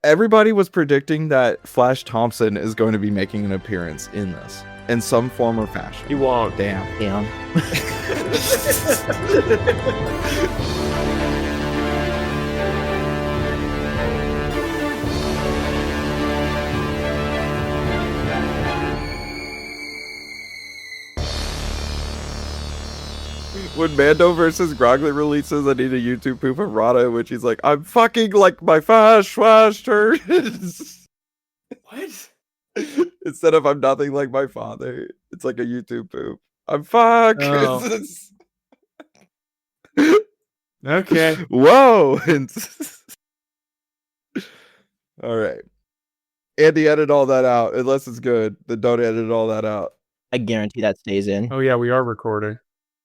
Everybody was predicting that Flash Thompson is going to be making an appearance in this in some form or fashion. He won't. Damn. When Mando versus Groggly releases, I need a YouTube poop of Rada in which he's like, I'm fucking like my flash turns. What? Instead of I'm nothing like my father, it's like a YouTube poop. I'm fuck. Oh. Okay. Whoa. All right. Andy, edit all that out. Unless it's good, then don't edit all that out. I guarantee that stays in. Oh yeah, we are recording.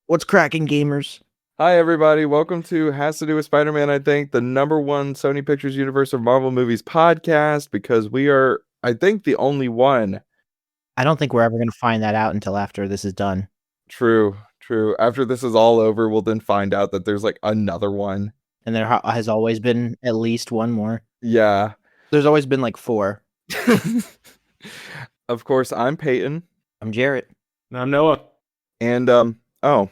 What's cracking, gamers? Hi, everybody. Welcome to Has to Do with Spider-Man, I think, the #1 Sony Pictures Universe of Marvel Movies podcast, because we are, I think, the only one. I don't think we're ever going to find that out until after this is done. True. After this is all over, we'll then find out that there's like another one. And there has always been at least one more. Yeah. There's always been like 4. Of course, I'm Peyton. I'm Jarrett. And I'm Noah. And, oh,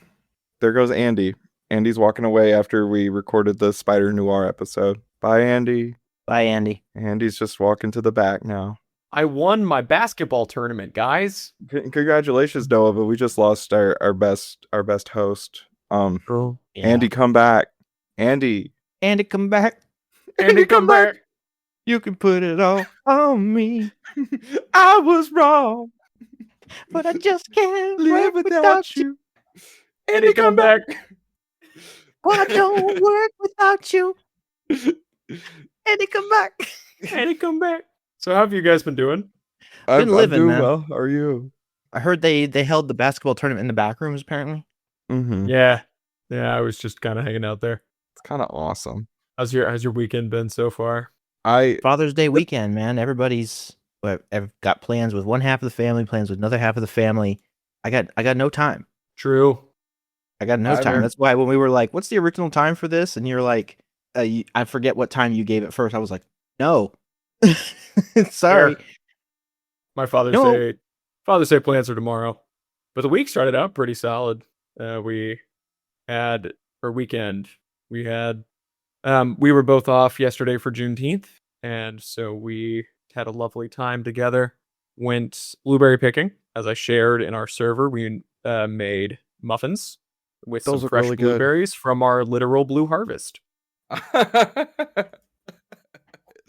there goes Andy. Andy's walking away after we recorded the Spider Noir episode. Bye, Andy. Bye, Andy. Andy's just walking to the back now. I won my basketball tournament, guys. Congratulations, Noah, but we just lost our best host. Yeah. Andy, come back. Andy, come back. Andy, come back. You can put it all on me. I was wrong, but I just can't live without you. Andy, come back. But I don't work without you. Andy, come back. Andy, come back. So how have you guys been doing? I'm doing man. well. How are you? I heard they held the basketball tournament in the back rooms, apparently. Mm-hmm. Yeah, I was just kind of hanging out there. It's kind of awesome. How's your weekend been so far? Father's Day weekend, man. Everybody's I've got plans with one half of the family, plans with another half of the family. I got no time. True. I got no time. That's why when we were like, "What's the original time for this?" and you're like, "I forget what time you gave it first." I was like, "No, sorry." Fair. My Father's Day plans are tomorrow, but the week started out pretty solid. We were both off yesterday for Juneteenth, and so we had a lovely time together. Went blueberry picking, as I shared in our server. We made muffins with some fresh really blueberries from our literal blue harvest.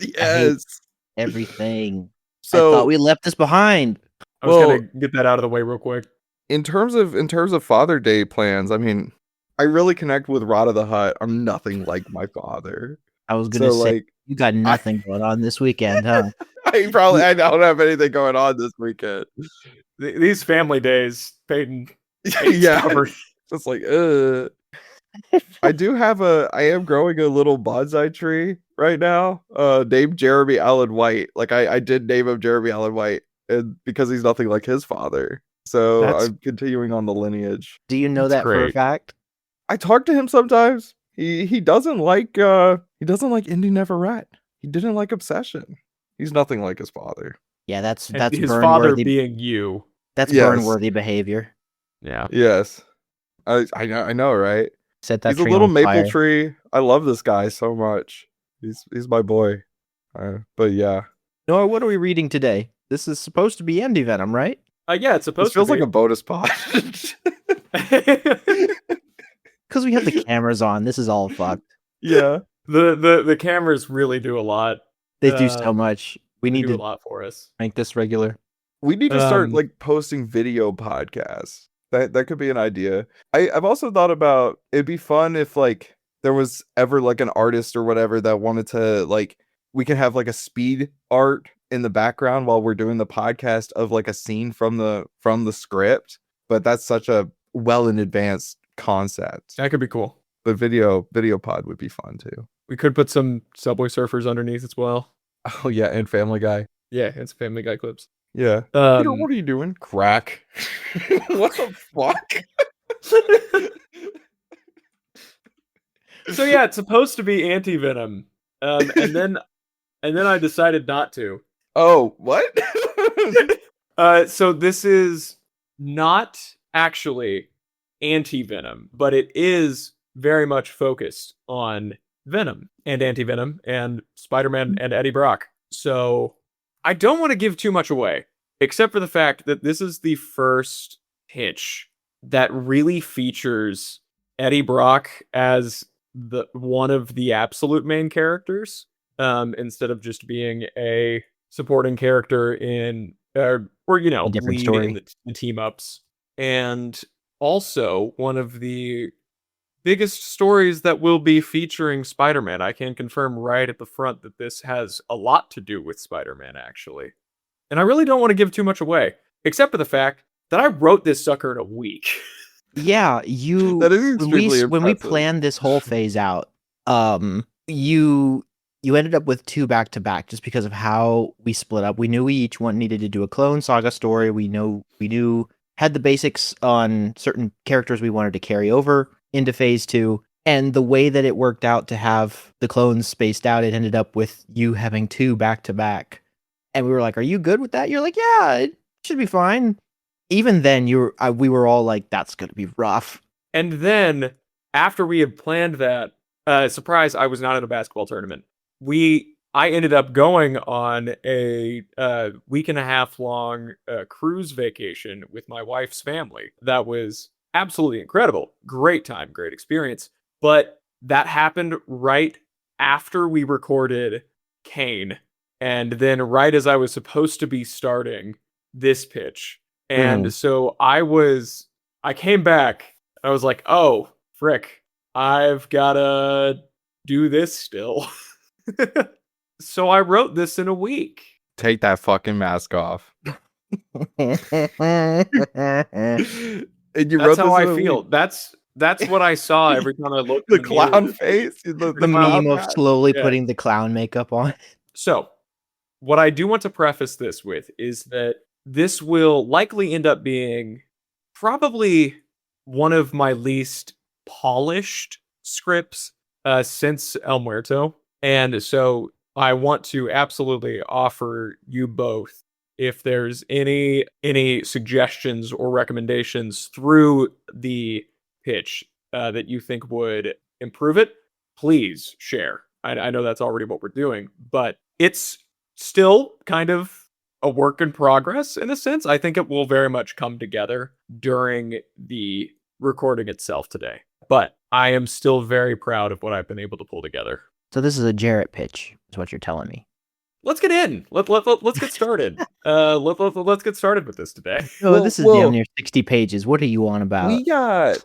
Yes. Everything. So I thought we left this behind. I was gonna get that out of the way real quick. In terms of Father Day plans, I mean, I really connect with Rod of the Hut. I'm nothing like my father. I was gonna say you got nothing going on this weekend, huh? I don't have anything going on this weekend. These family days, Peyton. Yeah, just like I am growing a little bonsai tree right now, named Jeremy Allen White. Like I did name him Jeremy Allen White, and because he's nothing like his father. So I'm continuing on the lineage. Do you know that for a fact? I talk to him sometimes. He doesn't like Indie Neverette. He didn't like Obsession. He's nothing like his father. Yeah, that's his father being you. That's burn-worthy behavior. Yeah. Yes. I know, right? Set that he's a little maple tree. I love this guy so much. He's my boy. But yeah. Noah, what are we reading today? This is supposed to be Antivenom, right? Yeah, it's supposed to be. Feels like a bonus pod. Because we have the cameras on. This is all fucked. Yeah. The cameras really do a lot. They do so much. We need to do a lot for us. Make this regular. We need to start like posting video podcasts. That could be an idea. I've also thought about it'd be fun if like there was ever like an artist or whatever that wanted to like we could have like a speed art in the background while we're doing the podcast of like a scene from the script. But that's such a well in advance concept. That could be cool. But video pod would be fun too. We could put some Subway Surfers underneath as well. Oh yeah, and Family Guy. Yeah, it's Family Guy clips. Yeah. Peter, what are you doing? Crack. What the fuck? So yeah, it's supposed to be Antivenom. And then and then I decided not to. Oh, what? So this is not actually Antivenom, but it is very much focused on Venom and Antivenom and Spider-Man and Eddie Brock. So I don't want to give too much away, except for the fact that this is the first pitch that really features Eddie Brock as the one of the absolute main characters, instead of just being a supporting character in or you know, A different lead story. in the team ups. And also one of the biggest stories that will be featuring Spider-Man. I can confirm right at the front that this has a lot to do with Spider-Man, actually. And I really don't want to give too much away, except for the fact that I wrote this sucker in a week. Yeah, That is extremely when we impressive. planned this whole phase out, you ended up with 2 back-to-back just because of how we split up. We knew we each one needed to do a Clone Saga story. We knew had the basics on certain characters we wanted to carry over into phase 2. And the way that it worked out to have the clones spaced out, it ended up with you having 2 back-to-back. And we were like, "Are you good with that?" You're like, "Yeah, it should be fine." Even then, we were all like, "That's gonna be rough." And then, after we had planned that, surprise, I was not in a basketball tournament. I ended up going on a week and a half long cruise vacation with my wife's family. That was absolutely incredible. Great time, great experience. But that happened right after we recorded Kane. And then right as I was supposed to be starting this pitch. And so I came back. I was like, oh, frick, I've gotta do this still. So I wrote this in a week. Take that fucking mask off. And you That's wrote how this I in a feel. week. That's what I saw every time I looked. The in the mirror. clown face. The The clown meme of mask. slowly Yeah. putting the clown makeup on. So, what I do want to preface this with is that this will likely end up being probably one of my least polished scripts since El Muerto. And so I want to absolutely offer you both, if there's any suggestions or recommendations through the pitch that you think would improve it, please share. I know that's already what we're doing, but it's still kind of a work in progress in a sense. I think it will very much come together during the recording itself today. But I am still very proud of what I've been able to pull together. So this is a Jarrett pitch, is what you're telling me. Let's get in. Let's get started. Let's get started with this today. Oh, this is damn near 60 pages. What are you on about?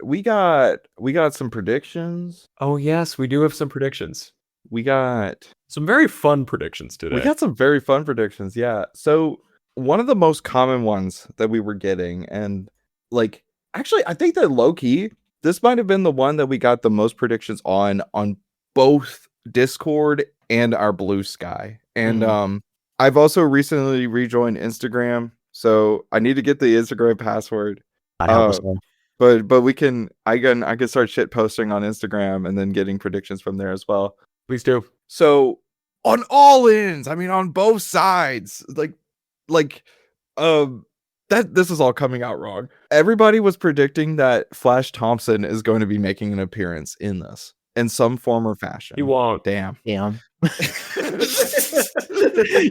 We got some predictions. Oh yes, we do have some predictions. We got some very fun predictions today. We got some very fun predictions, yeah. So one of the most common ones that we were getting, and like actually I think that low-key, this might have been the one that we got the most predictions on both Discord and our Blue Sky. And I've also recently rejoined Instagram, so I need to get the Instagram password. But I can start shit posting on Instagram and then getting predictions from there as well. Please do. So on all ends, I mean on both sides, that this is all coming out wrong. Everybody was predicting that Flash Thompson is going to be making an appearance in this in some form or fashion. He won't. Damn.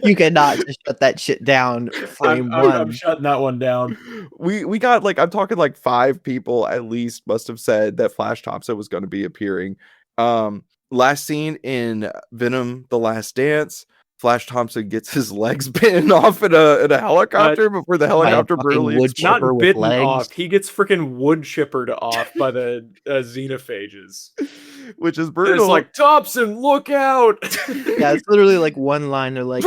You cannot just shut that shit down. I'm shutting that one down. We got I'm talking 5 people at least must have said that Flash Thompson was going to be appearing. Last scene in Venom: The Last Dance, Flash Thompson gets his legs bitten off in a helicopter before the helicopter brutally not bitten off. He gets freaking wood chippered off by the xenophages, which is brutal. It's like, Thompson, look out! Yeah, it's literally one line. They're like,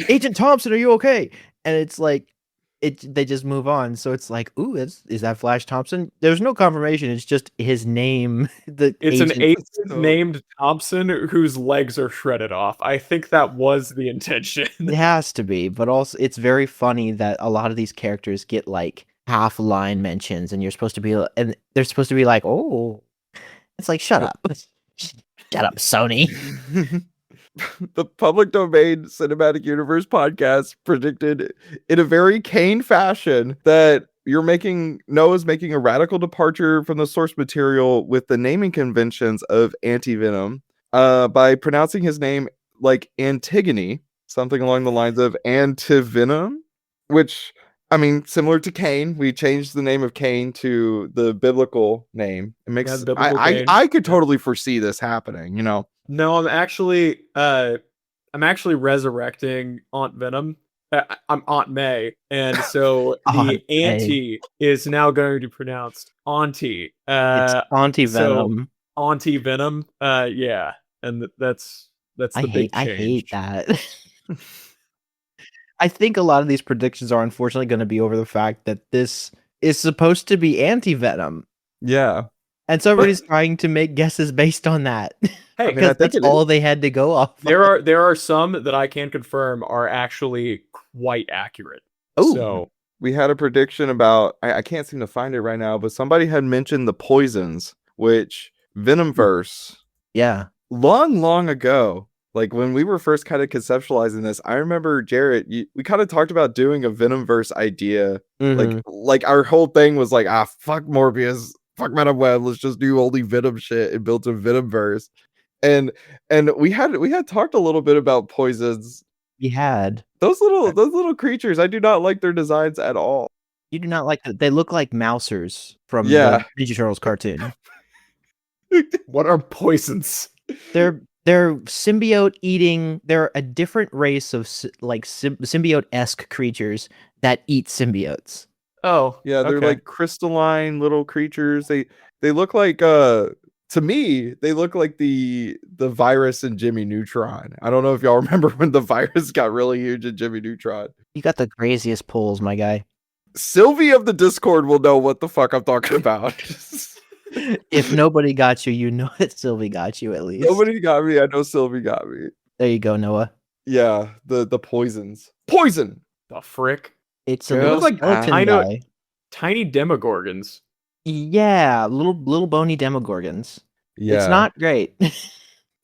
Agent Thompson, are you okay? And it's like, they just move on. So it's like, ooh, is that Flash Thompson? There's no confirmation. It's just his name. It's an agent named Thompson whose legs are shredded off. I think that was the intention. It has to be, but also it's very funny that a lot of these characters get half line mentions, and they're supposed to be like, oh, it's like, shut up, Sony. The Public Domain Cinematic Universe podcast predicted in a very Kane fashion that Noah's making a radical departure from the source material with the naming conventions of Antivenom by pronouncing his name like Antigone, something along the lines of Antivenom, which, I mean, similar to Cain, we changed the name of Cain to the biblical name. It makes I could totally foresee this happening, you know. No, I'm actually resurrecting Aunt Venom. I'm Aunt May, and so the Auntie is now going to be pronounced Auntie. It's Antivenom. So Antivenom. Yeah, and that's the big change. I hate that. I think a lot of these predictions are unfortunately going to be over the fact that this is supposed to be Antivenom. Yeah. And so everybody's trying to make guesses based on that. Hey, because that's all they had to go off. There are some that I can confirm are actually quite accurate. Oh, so we had a prediction about, I can't seem to find it right now, but somebody had mentioned the poisons, which Venomverse. Yeah. Long ago, like when we were first kind of conceptualizing this, I remember Jarrett, we kind of talked about doing a Venomverse idea. Mm-hmm. Like our whole thing was like, fuck Morbius, fuck Venom Web, let's just do only Venom shit and build a Venomverse. And we had talked a little bit about poisons. We had those little creatures. I do not like their designs at all. You do not like that? They look like mousers from the Ninja Turtles cartoon. What are poisons? They're symbiote eating. They're a different race of symbiote-esque creatures that eat symbiotes. Oh, yeah, they're like crystalline little creatures. They look like to me, they look like the virus in Jimmy Neutron. I don't know if y'all remember when the virus got really huge in Jimmy Neutron. You got the craziest pulls, my guy. Sylvie of the Discord will know what the fuck I'm talking about. If nobody got you, you know that Sylvie got you at least. Nobody got me. I know Sylvie got me. There you go, Noah. Yeah, the poisons. Poison! The frick? It's a little like tiny demogorgons. Yeah, little bony demogorgons. Yeah. It's not great.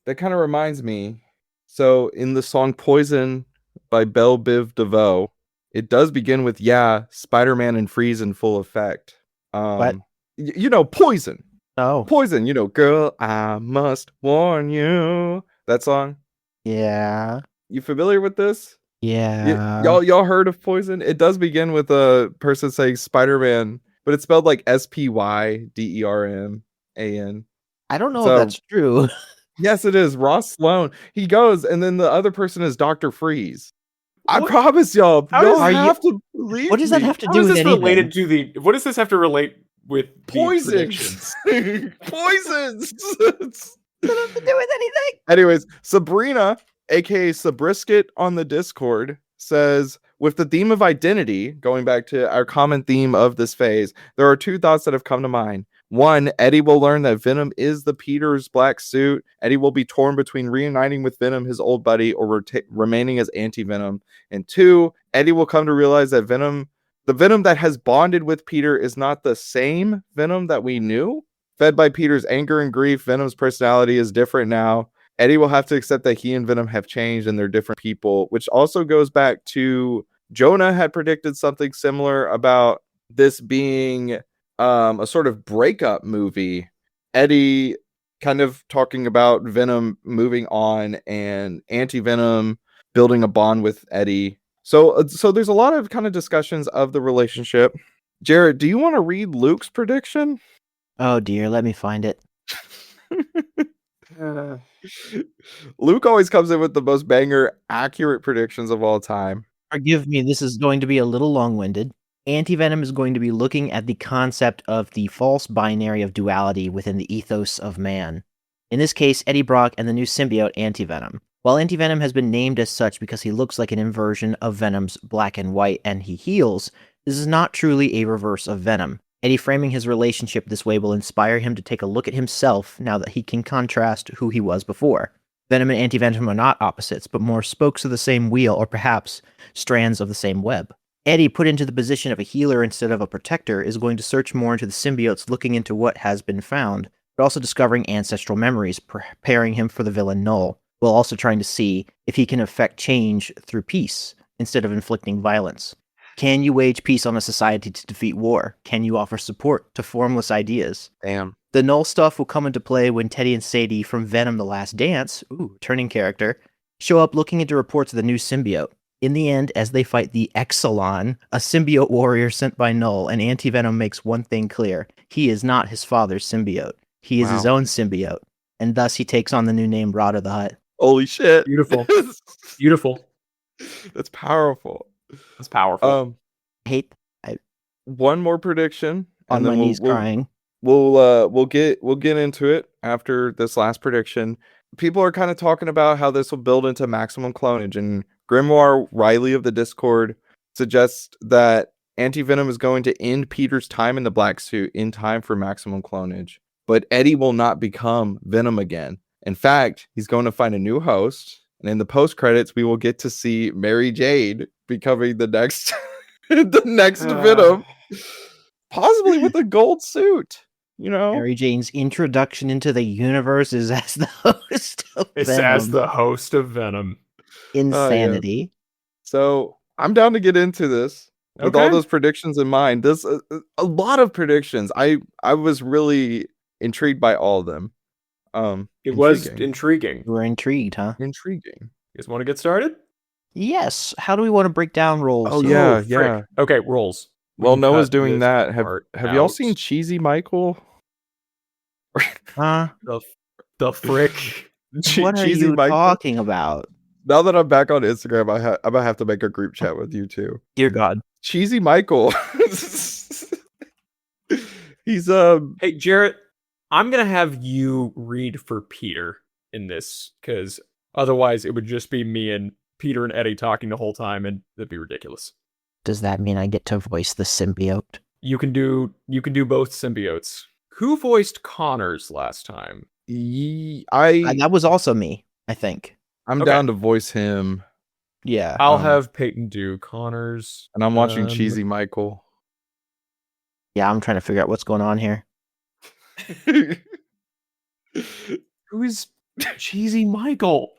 That kind of reminds me. So in the song Poison by Belle Biv DeVoe, it does begin with, Spider-Man and Freeze in full effect. What? You know, Poison. Oh. Poison, you know, girl, I must warn you. That song? Yeah. You familiar with this? Yeah. Y'all heard of Poison? It does begin with a person saying Spider-Man, but it's spelled like SPYDERMAN. I don't know if that's true. Yes, it is. Ross Sloan. He goes, and then the other person is Dr. Freeze. I promise y'all. Y'all have to believe What does that have to do with anything? What does this have to relate with poisons? Poisons. Doesn't have to do with anything. Anyways, Sabrina, aka Sabrisket on the Discord, says, with the theme of identity, going back to our common theme of this phase, there are two thoughts that have come to mind. One, Eddie will learn that Venom is the Peter's black suit. Eddie will be torn between reuniting with Venom, his old buddy, or remaining as Antivenom. And two, Eddie will come to realize that the Venom that has bonded with Peter is not the same Venom that we knew. Fed by Peter's anger and grief, Venom's personality is different now. Eddie will have to accept that he and Venom have changed and they're different people, which also goes back to Jonah had predicted something similar about this being a sort of breakup movie. Eddie kind of talking about Venom moving on and Antivenom building a bond with Eddie. So there's a lot of kind of discussions of the relationship. Jared, do you want to read Luke's prediction? Oh dear, let me find it. Luke always comes in with the most banger, accurate predictions of all time. Forgive me, this is going to be a little long-winded. Antivenom is going to be looking at the concept of the false binary of duality within the ethos of man. In this case, Eddie Brock and the new symbiote Antivenom. While Antivenom has been named as such because he looks like an inversion of Venom's black and white and he heals, this is not truly a reverse of Venom. Eddie framing his relationship this way will inspire him to take a look at himself now that he can contrast who he was before. Venom and Antivenom are not opposites, but more spokes of the same wheel, or perhaps strands of the same web. Eddie, put into the position of a healer instead of a protector, is going to search more into the symbiotes, looking into what has been found, but also discovering ancestral memories, preparing him for the villain Null. while also trying to see if he can effect change through peace instead of inflicting violence. Can you wage peace on a society to defeat war? Can you offer support to formless ideas? Damn. The null stuff will come into play when Teddy and Sadie from Venom: The Last Dance, turning character, show up looking into reports of the new symbiote. In the end, as they fight the Exelon, a symbiote warrior sent by Null, and Antivenom makes one thing clear. He is not his father's symbiote. He is his own symbiote. And thus he takes on the new name ROTH of the Hut. Holy shit. Beautiful. Beautiful. That's powerful. That's powerful. One more prediction. On my knees crying. We'll get into it after this last prediction. People are kind of talking about how this will build into maximum clonage, and Grimoire Riley of the Discord suggests that Antivenom is going to end Peter's time in the black suit in time for maximum clonage. But Eddie will not become Venom again. In fact, he's going to find a new host, and in the post credits, we will get to see Mary Jane becoming the next Venom, possibly with a gold suit. You know, Mary Jane's introduction into the universe is as the host of It's Venom. as the host of Venom. Insanity. So I'm down to get into this with all those predictions in mind. This a lot of predictions. I was really intrigued by all of them. It was intriguing. You were intrigued, huh? Intriguing. You guys want to get started? Yes. How do we want to break down roles? Oh yeah. Okay, roles. Well, We Noah's cut doing this that. Have part y'all out. seen Cheesy Michael? Huh? The frick? What are Cheesy you Michael? talking about? Now that I'm back on Instagram, I'm gonna have to make a group chat with you too. Dear God. Cheesy Michael. He's Hey, Jarrett, I'm gonna have you read for Peter in this, because otherwise it would just be me and Peter and Eddie talking the whole time, and that'd be ridiculous. Does that mean I get to voice the symbiote? You can do both symbiotes. Who voiced Connors last time? That was also me, I think. I'm Okay. down to voice him, Yeah. I'll have Peyton do Connors. and I'm watching Cheesy Michael. Yeah, I'm trying to figure out what's going on here. Who is Cheesy Michael?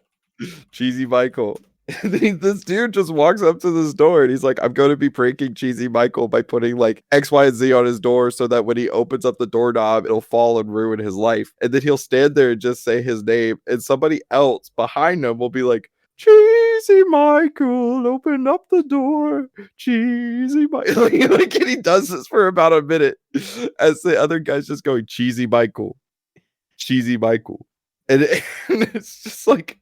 Cheesy Michael. This dude just walks up to this door and he's like, I'm going to be pranking Cheesy Michael by putting like X, Y, and Z on his door so that when he opens up the doorknob, it'll fall and ruin his life. And then he'll stand there and just say his name, and somebody else behind him will be like, Cheesy Michael, open up the door. Cheesy Michael. Like, and he does this for about a minute as the other guy's just going, Cheesy Michael. Cheesy Michael. And it's just like,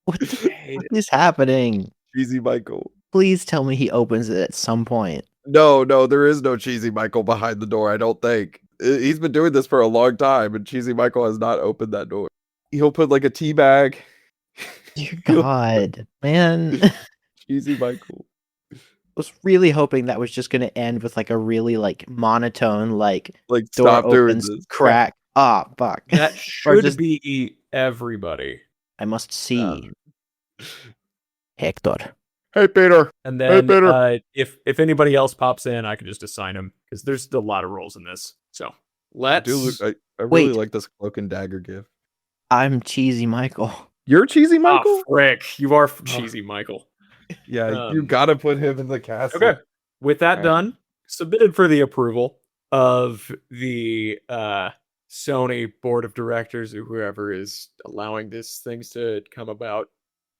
What the fuck is happening? Cheesy Michael. Please tell me he opens it at some point. No, there is no Cheesy Michael behind the door, I don't think. He's been doing this for a long time, and Cheesy Michael has not opened that door. He'll put like a tea bag. Dear God, man. Cheesy Michael. I was really hoping that was just going to end with like a really like monotone, like door Stop doing opens, this. crack. Ah, fuck. That should just- be everybody. I must see. Hector. Hey, Peter. And Hey, then Peter. if anybody else pops in, I can just assign him, because there's a lot of roles in this. So let's. I really Wait. like this cloak and dagger gift. I'm Cheesy Michael. You're Cheesy Michael? Oh, frick. You are Cheesy Michael. Yeah, you gotta put him in the cast. Okay. With that Alright. done, submitted for the approval of the Sony board of directors, or whoever is allowing these things to come about,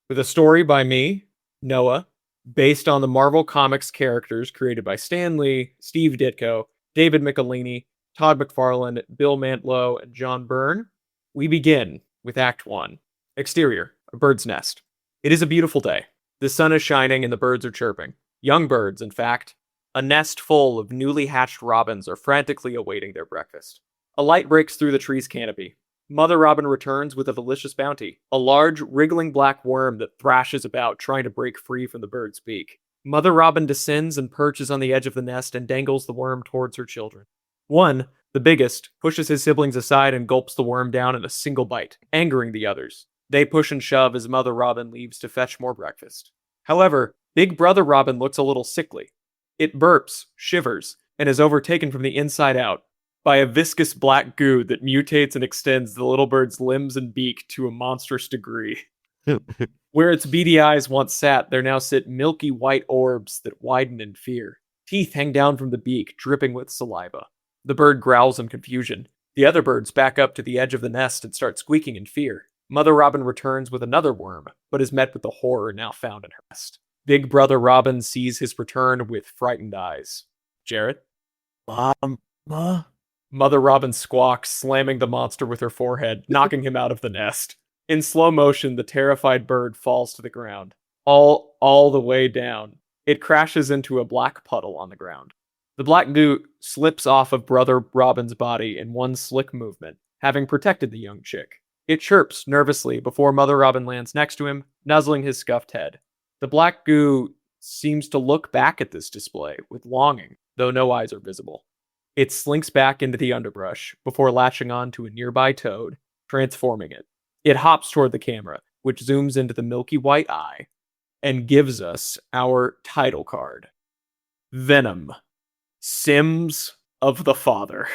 with a story by me, Noah, based on the Marvel Comics characters created by Stan Lee, Steve Ditko, David Michelini, Todd McFarlane, Bill Mantlo, and John Byrne. We begin with Act 1. Exterior, a bird's nest. It is a beautiful day. The sun is shining and the birds are chirping. Young birds, in fact. A nest full of newly hatched robins are frantically awaiting their breakfast. A light breaks through the tree's canopy. Mother robin returns with a delicious bounty, a large, wriggling black worm that thrashes about trying to break free from the bird's beak. Mother robin descends and perches on the edge of the nest and dangles the worm towards her children. One, the biggest, pushes his siblings aside and gulps the worm down in a single bite, angering the others. They push and shove as Mother Robin leaves to fetch more breakfast. However, Big Brother Robin looks a little sickly. It burps, shivers, and is overtaken from the inside out by a viscous black goo that mutates and extends the little bird's limbs and beak to a monstrous degree. Where its beady eyes once sat, there now sit milky white orbs that widen in fear. Teeth hang down from the beak, dripping with saliva. The bird growls in confusion. The other birds back up to the edge of the nest and start squeaking in fear. Mother Robin returns with another worm, but is met with the horror now found in her nest. Big brother Robin sees his return with frightened eyes. Jarrett? Mother Robin squawks, slamming the monster with her forehead, knocking him out of the nest. In slow motion, the terrified bird falls to the ground. All the way down. It crashes into a black puddle on the ground. The black goo slips off of Brother Robin's body in one slick movement, having protected the young chick. It chirps nervously before Mother Robin lands next to him, nuzzling his scuffed head. The black goo seems to look back at this display with longing, though no eyes are visible. It slinks back into the underbrush before latching on to a nearby toad, transforming it. It hops toward the camera, which zooms into the milky white eye, and gives us our title card. Venom. Syms of the Father.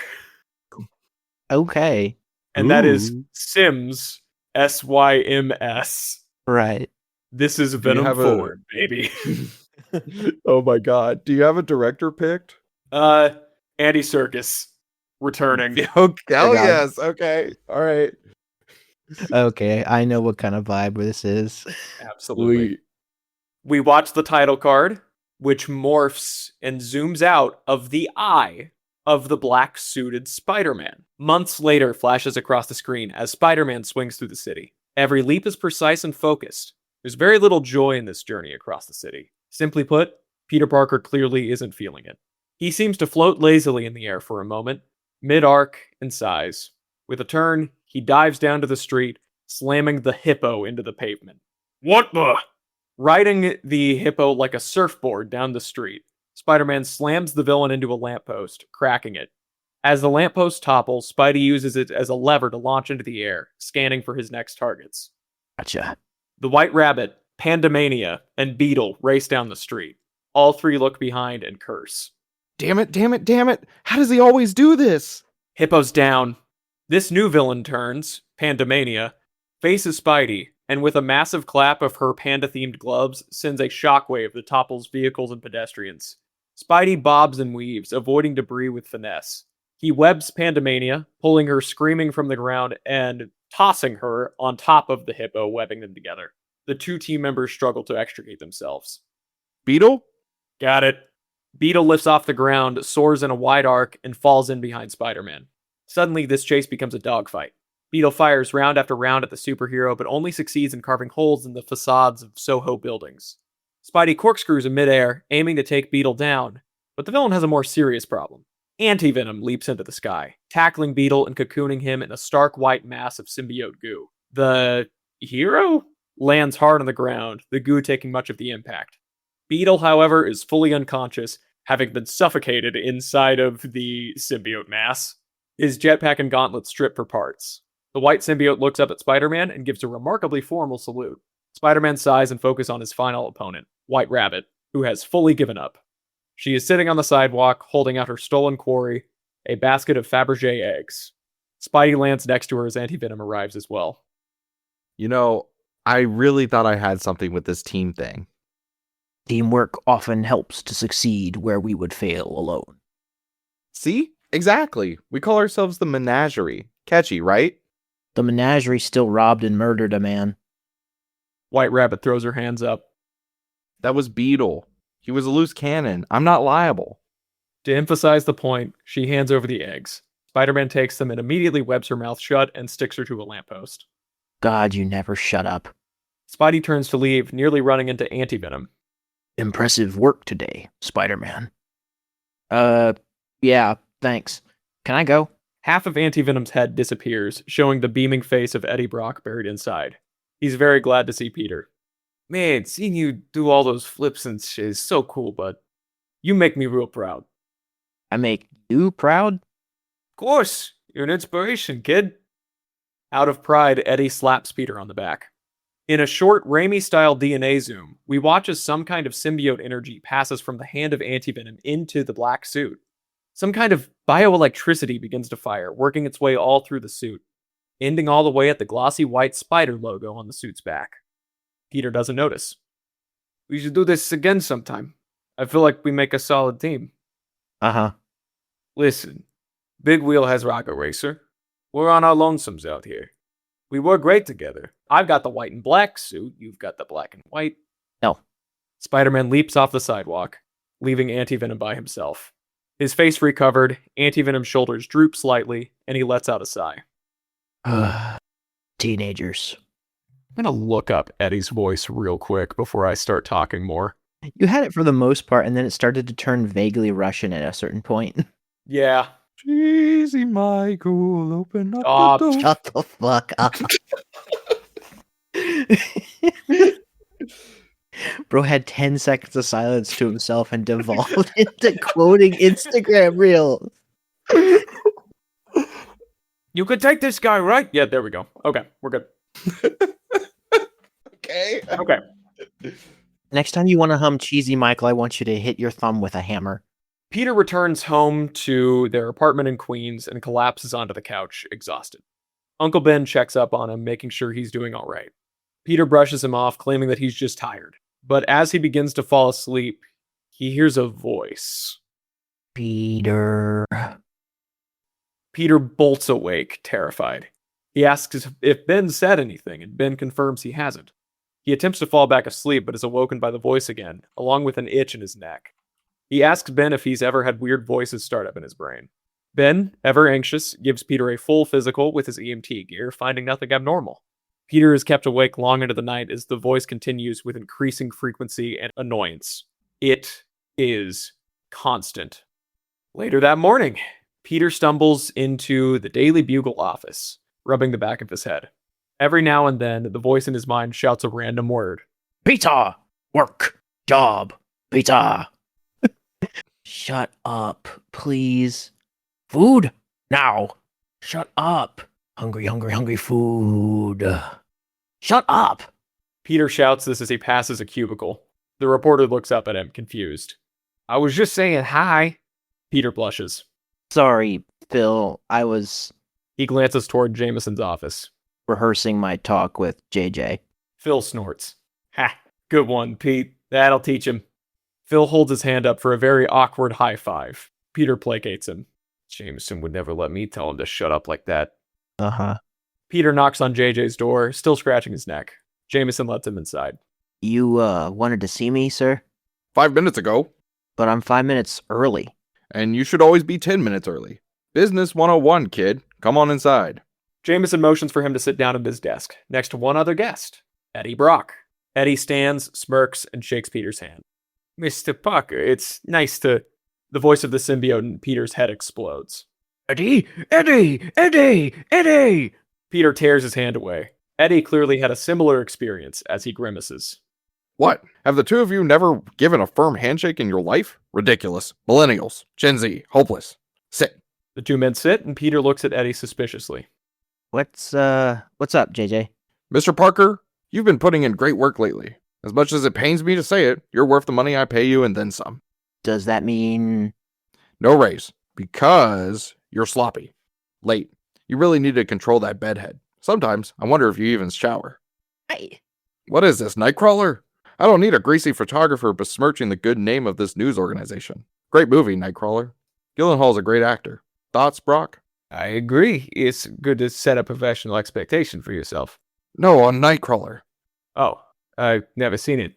Okay. And that is Syms, S-Y-M-S. Right. This is Venom 4, baby. Oh my god. Do you have a director picked? Andy Serkis returning. Okay. Oh yes. Okay. All right. Okay, I know what kind of vibe this is. Absolutely. We watch the title card, which morphs and zooms out of the eye of the black-suited Spider-Man. Months later flashes across the screen as Spider-Man swings through the city. Every leap is precise and focused. There's very little joy in this journey across the city. Simply put, Peter Parker clearly isn't feeling it. He seems to float lazily in the air for a moment, mid-arc, and sighs. With a turn, he dives down to the street, slamming the hippo into the pavement. What the? Riding the hippo like a surfboard down the street, Spider-Man slams the villain into a lamppost, cracking it. As the lamppost topples, Spidey uses it as a lever to launch into the air, scanning for his next targets. Gotcha. The White Rabbit, Pandemania, and Beetle race down the street. All three look behind and curse. Damn it. How does he always do this? Hippo's down. This new villain turns, Pandemania, faces Spidey, and with a massive clap of her panda-themed gloves, sends a shockwave that topples vehicles and pedestrians. Spidey bobs and weaves, avoiding debris with finesse. He webs Pandemania, pulling her screaming from the ground and tossing her on top of the hippo, webbing them together. The two team members struggle to extricate themselves. Beetle? Got it. Beetle lifts off the ground, soars in a wide arc, and falls in behind Spider-Man. Suddenly, this chase becomes a dogfight. Beetle fires round after round at the superhero, but only succeeds in carving holes in the facades of Soho buildings. Spidey corkscrews in midair, aiming to take Beetle down, but the villain has a more serious problem. Antivenom leaps into the sky, tackling Beetle and cocooning him in a stark white mass of symbiote goo. The hero lands hard on the ground, the goo taking much of the impact. Beetle, however, is fully unconscious, having been suffocated inside of the symbiote mass. His jetpack and gauntlet strip for parts. The white symbiote looks up at Spider-Man and gives a remarkably formal salute. Spider-Man sighs and focuses on his final opponent, White Rabbit, who has fully given up. She is sitting on the sidewalk, holding out her stolen quarry, a basket of Fabergé eggs. Spidey lands next to her as Antivenom arrives as well. You know, I really thought I had something with this team thing. Teamwork often helps to succeed where we would fail alone. See? Exactly. We call ourselves the Menagerie. Catchy, right? The Menagerie still robbed and murdered a man. White Rabbit throws her hands up. That was Beetle. He was a loose cannon. I'm not liable. To emphasize the point, she hands over the eggs. Spider-Man takes them and immediately webs her mouth shut and sticks her to a lamppost. God, you never shut up. Spidey turns to leave, nearly running into Antivenom. Impressive work today, Spider-Man. Yeah, thanks. Can I go? Half of Antivenom's head disappears, showing the beaming face of Eddie Brock buried inside. He's very glad to see Peter. Man, seeing you do all those flips and shit is so cool, bud. You make me real proud. I make you proud? Of course, you're an inspiration, kid. Out of pride, Eddie slaps Peter on the back. In a short Raimi-style DNA zoom, we watch as some kind of symbiote energy passes from the hand of Antivenom into the black suit. Some kind of bioelectricity begins to fire, working its way all through the suit, ending all the way at the glossy white spider logo on the suit's back. Peter doesn't notice. We should do this again sometime. I feel like we make a solid team. Uh-huh. Listen, Big Wheel has Rocket Racer. We're on our lonesomes out here. We work great together. I've got the white and black suit. You've got the black and white. No. Spider-Man leaps off the sidewalk, leaving Antivenom by himself. His face recovered, Antivenom's shoulders droop slightly, and he lets out a sigh. Teenagers. I'm going to look up Eddie's voice real quick before I start talking more. You had it for the most part, and then it started to turn vaguely Russian at a certain point. Yeah. Cheesy Michael, open up the door. Shut the fuck up. Bro had 10 seconds of silence to himself and devolved into quoting Instagram reels. You could take this guy, right? Yeah, there we go. Okay, we're good. Okay. Next time you want to hum Cheesy Michael, I want you to hit your thumb with a hammer. Peter returns home to their apartment in Queens and collapses onto the couch, exhausted. Uncle Ben checks up on him, making sure he's doing all right. Peter brushes him off, claiming that he's just tired. But as he begins to fall asleep, he hears a voice. Peter. Peter bolts awake, terrified. He asks if Ben said anything, and Ben confirms he hasn't. He attempts to fall back asleep, but is awoken by the voice again, along with an itch in his neck. He asks Ben if he's ever had weird voices start up in his brain. Ben, ever anxious, gives Peter a full physical with his EMT gear, finding nothing abnormal. Peter is kept awake long into the night as the voice continues with increasing frequency and annoyance. It is constant. Later that morning, Peter stumbles into the Daily Bugle office, rubbing the back of his head. Every now and then, the voice in his mind shouts a random word. Pizza! Work! Job! Pizza! Shut up, please. Food! Now! Shut up! Hungry, hungry, hungry food. Shut up! Peter shouts this as he passes a cubicle. The reporter looks up at him, confused. I was just saying hi. Peter blushes. Sorry, Phil. I was He glances toward Jameson's office. rehearsing my talk with JJ. Phil snorts. Ha! Good one, Pete. That'll teach him. Phil holds his hand up for a very awkward high five. Peter placates him. Jameson would never let me tell him to shut up like that. Uh-huh. Peter knocks on JJ's door, still scratching his neck. Jameson lets him inside. You, wanted to see me, sir? 5 minutes ago. But I'm 5 minutes early. And you should always be 10 minutes early. Business 101, kid. Come on inside. Jameson motions for him to sit down at his desk, next to one other guest, Eddie Brock. Eddie stands, smirks, and shakes Peter's hand. Mr. Parker, it's nice to... The voice of the symbiote in Peter's head explodes. Eddie! Eddie! Eddie! Eddie! Peter tears his hand away. Eddie clearly had a similar experience as he grimaces. What? Have the two of you never given a firm handshake in your life? Ridiculous. Millennials. Gen Z. Hopeless. Sit. The two men sit, and Peter looks at Eddie suspiciously. What's up, JJ? Mr. Parker, you've been putting in great work lately. As much as it pains me to say it, you're worth the money I pay you and then some. Does that mean... No raise. Because you're sloppy. Late. You really need to control that bedhead. Sometimes, I wonder if you even shower. Hey. What is this, Nightcrawler? I don't need a greasy photographer besmirching the good name of this news organization. Great movie, Nightcrawler. Gyllenhaal's a great actor. Thoughts, Brock? I agree. It's good to set a professional expectation for yourself. No, on Nightcrawler. Oh, I've never seen it.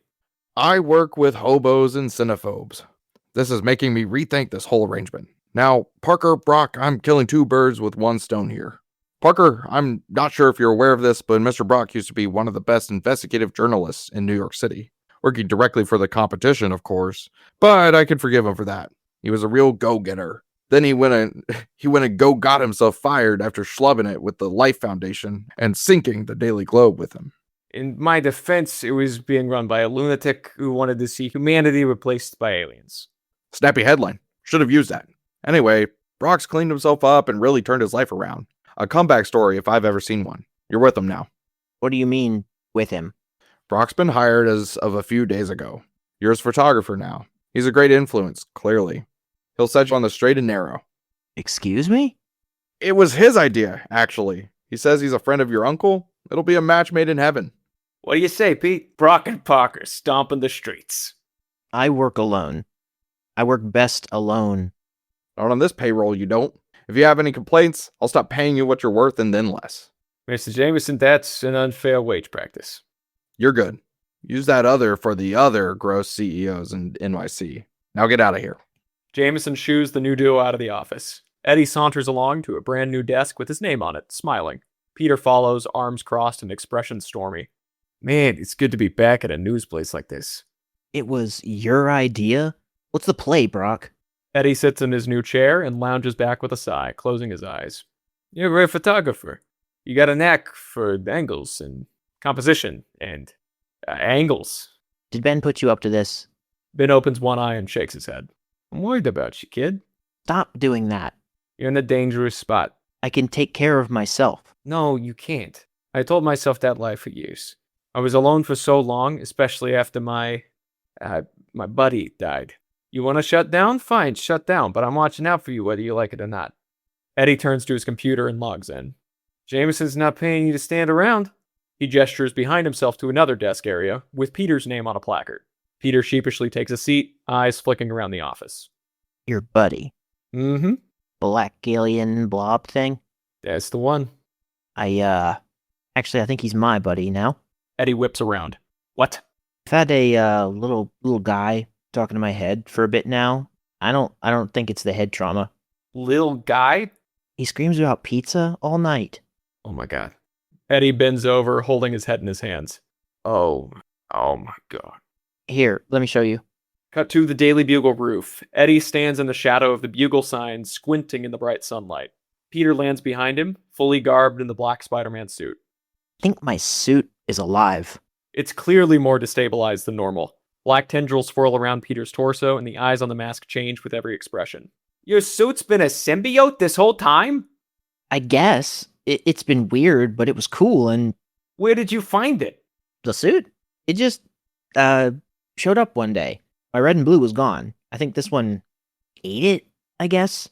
I work with hobos and cinephobes. This is making me rethink this whole arrangement. Now, Parker, Brock, I'm killing two birds with one stone here. Parker, I'm not sure if you're aware of this, but Mr. Brock used to be one of the best investigative journalists in New York City. Working directly for the competition, of course. But I could forgive him for that. He was a real go-getter. Then he went and got himself fired after schlubbing it with the Life Foundation and sinking the Daily Globe with him. In my defense, it was being run by a lunatic who wanted to see humanity replaced by aliens. Snappy headline. Should have used that. Anyway, Brock's cleaned himself up and really turned his life around. A comeback story if I've ever seen one. You're with him now. What do you mean, with him? Brock's been hired as of a few days ago. You're his photographer now. He's a great influence, clearly. He'll set you on the straight and narrow. Excuse me? It was his idea, actually. He says he's a friend of your uncle. It'll be a match made in heaven. What do you say, Pete? Brock and Parker stomping the streets. I work alone. I work best alone. Not on this payroll, you don't. If you have any complaints, I'll stop paying you what you're worth and then less. Mr. Jameson, that's an unfair wage practice. You're good. Use that other for the other gross CEOs in NYC. Now get out of here. Jameson shoos the new duo out of the office. Eddie saunters along to a brand new desk with his name on it, smiling. Peter follows, arms crossed and expression stormy. Man, it's good to be back at a news place like this. It was your idea? What's the play, Brock? Eddie sits in his new chair and lounges back with a sigh, closing his eyes. You're a photographer. You got a knack for angles and composition and angles. Did Ben put you up to this? Ben opens one eye and shakes his head. I'm worried about you, kid. Stop doing that. You're in a dangerous spot. I can take care of myself. No, you can't. I told myself that lie for years. I was alone for so long, especially after my buddy died. You want to shut down? Fine, shut down, but I'm watching out for you whether you like it or not. Eddie turns to his computer and logs in. Jameson's not paying you to stand around. He gestures behind himself to another desk area with Peter's name on a placard. Peter sheepishly takes a seat, eyes flicking around the office. Your buddy. Mm-hmm. Black alien blob thing? That's the one. Actually, I think he's my buddy now. Eddie whips around. What? I've had a little guy talking to my head for a bit now. I don't think it's the head trauma. Little guy? He screams about pizza all night. Oh my god. Eddie bends over, holding his head in his hands. Oh my god. Here, let me show you. Cut to the Daily Bugle roof. Eddie stands in the shadow of the Bugle sign, squinting in the bright sunlight. Peter lands behind him, fully garbed in the black Spider-Man suit. I think my suit is alive. It's clearly more destabilized than normal. Black tendrils swirl around Peter's torso, and the eyes on the mask change with every expression. Your suit's been a symbiote this whole time? I guess. It's been weird, but it was cool, and... Where did you find it? The suit? It just, showed up one day. My red and blue was gone. I think this one ate it, I guess.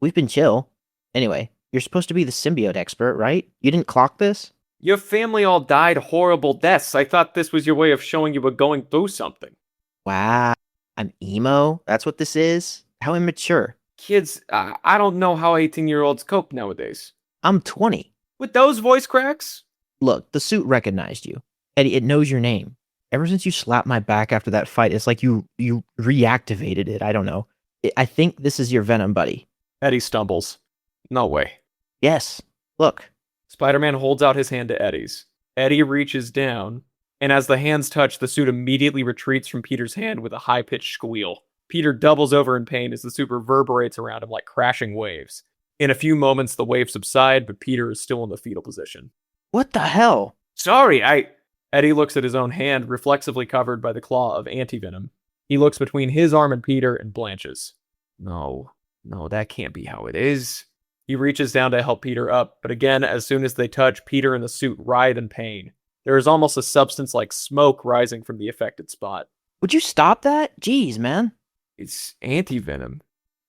We've been chill. Anyway, you're supposed to be the symbiote expert, right? You didn't clock this? Your family all died horrible deaths. I thought this was your way of showing you were going through something. Wow. I'm emo? That's what this is? How immature. Kids, I don't know how 18-year-olds cope nowadays. I'm 20. With those voice cracks? Look, the suit recognized you. Eddie, it knows your name. Ever since you slapped my back after that fight, it's like you reactivated it. I don't know. I think this is your Venom buddy. Eddie stumbles. No way. Yes. Look. Spider-Man holds out his hand to Eddie's. Eddie reaches down, and as the hands touch, the suit immediately retreats from Peter's hand with a high-pitched squeal. Peter doubles over in pain as the suit reverberates around him like crashing waves. In a few moments, the waves subside, but Peter is still in the fetal position. What the hell? Sorry, Eddie looks at his own hand, reflexively covered by the claw of Antivenom. He looks between his arm and Peter and blanches. No, that can't be how it is. He reaches down to help Peter up, but again, as soon as they touch, Peter and the suit writhe in pain. There is almost a substance like smoke rising from the affected spot. Would you stop that? Jeez, man. It's anti-venom.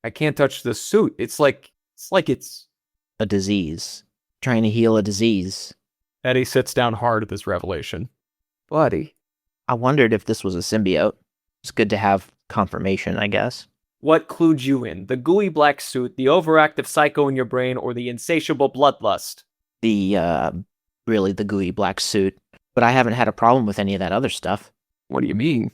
I can't touch the suit. It's like it's a disease. Trying to heal a disease. Eddie sits down hard at this revelation. Buddy. I wondered if this was a symbiote. It's good to have confirmation, I guess. What clued you in? The gooey black suit, the overactive psycho in your brain, or the insatiable bloodlust? Really the gooey black suit. But I haven't had a problem with any of that other stuff. What do you mean?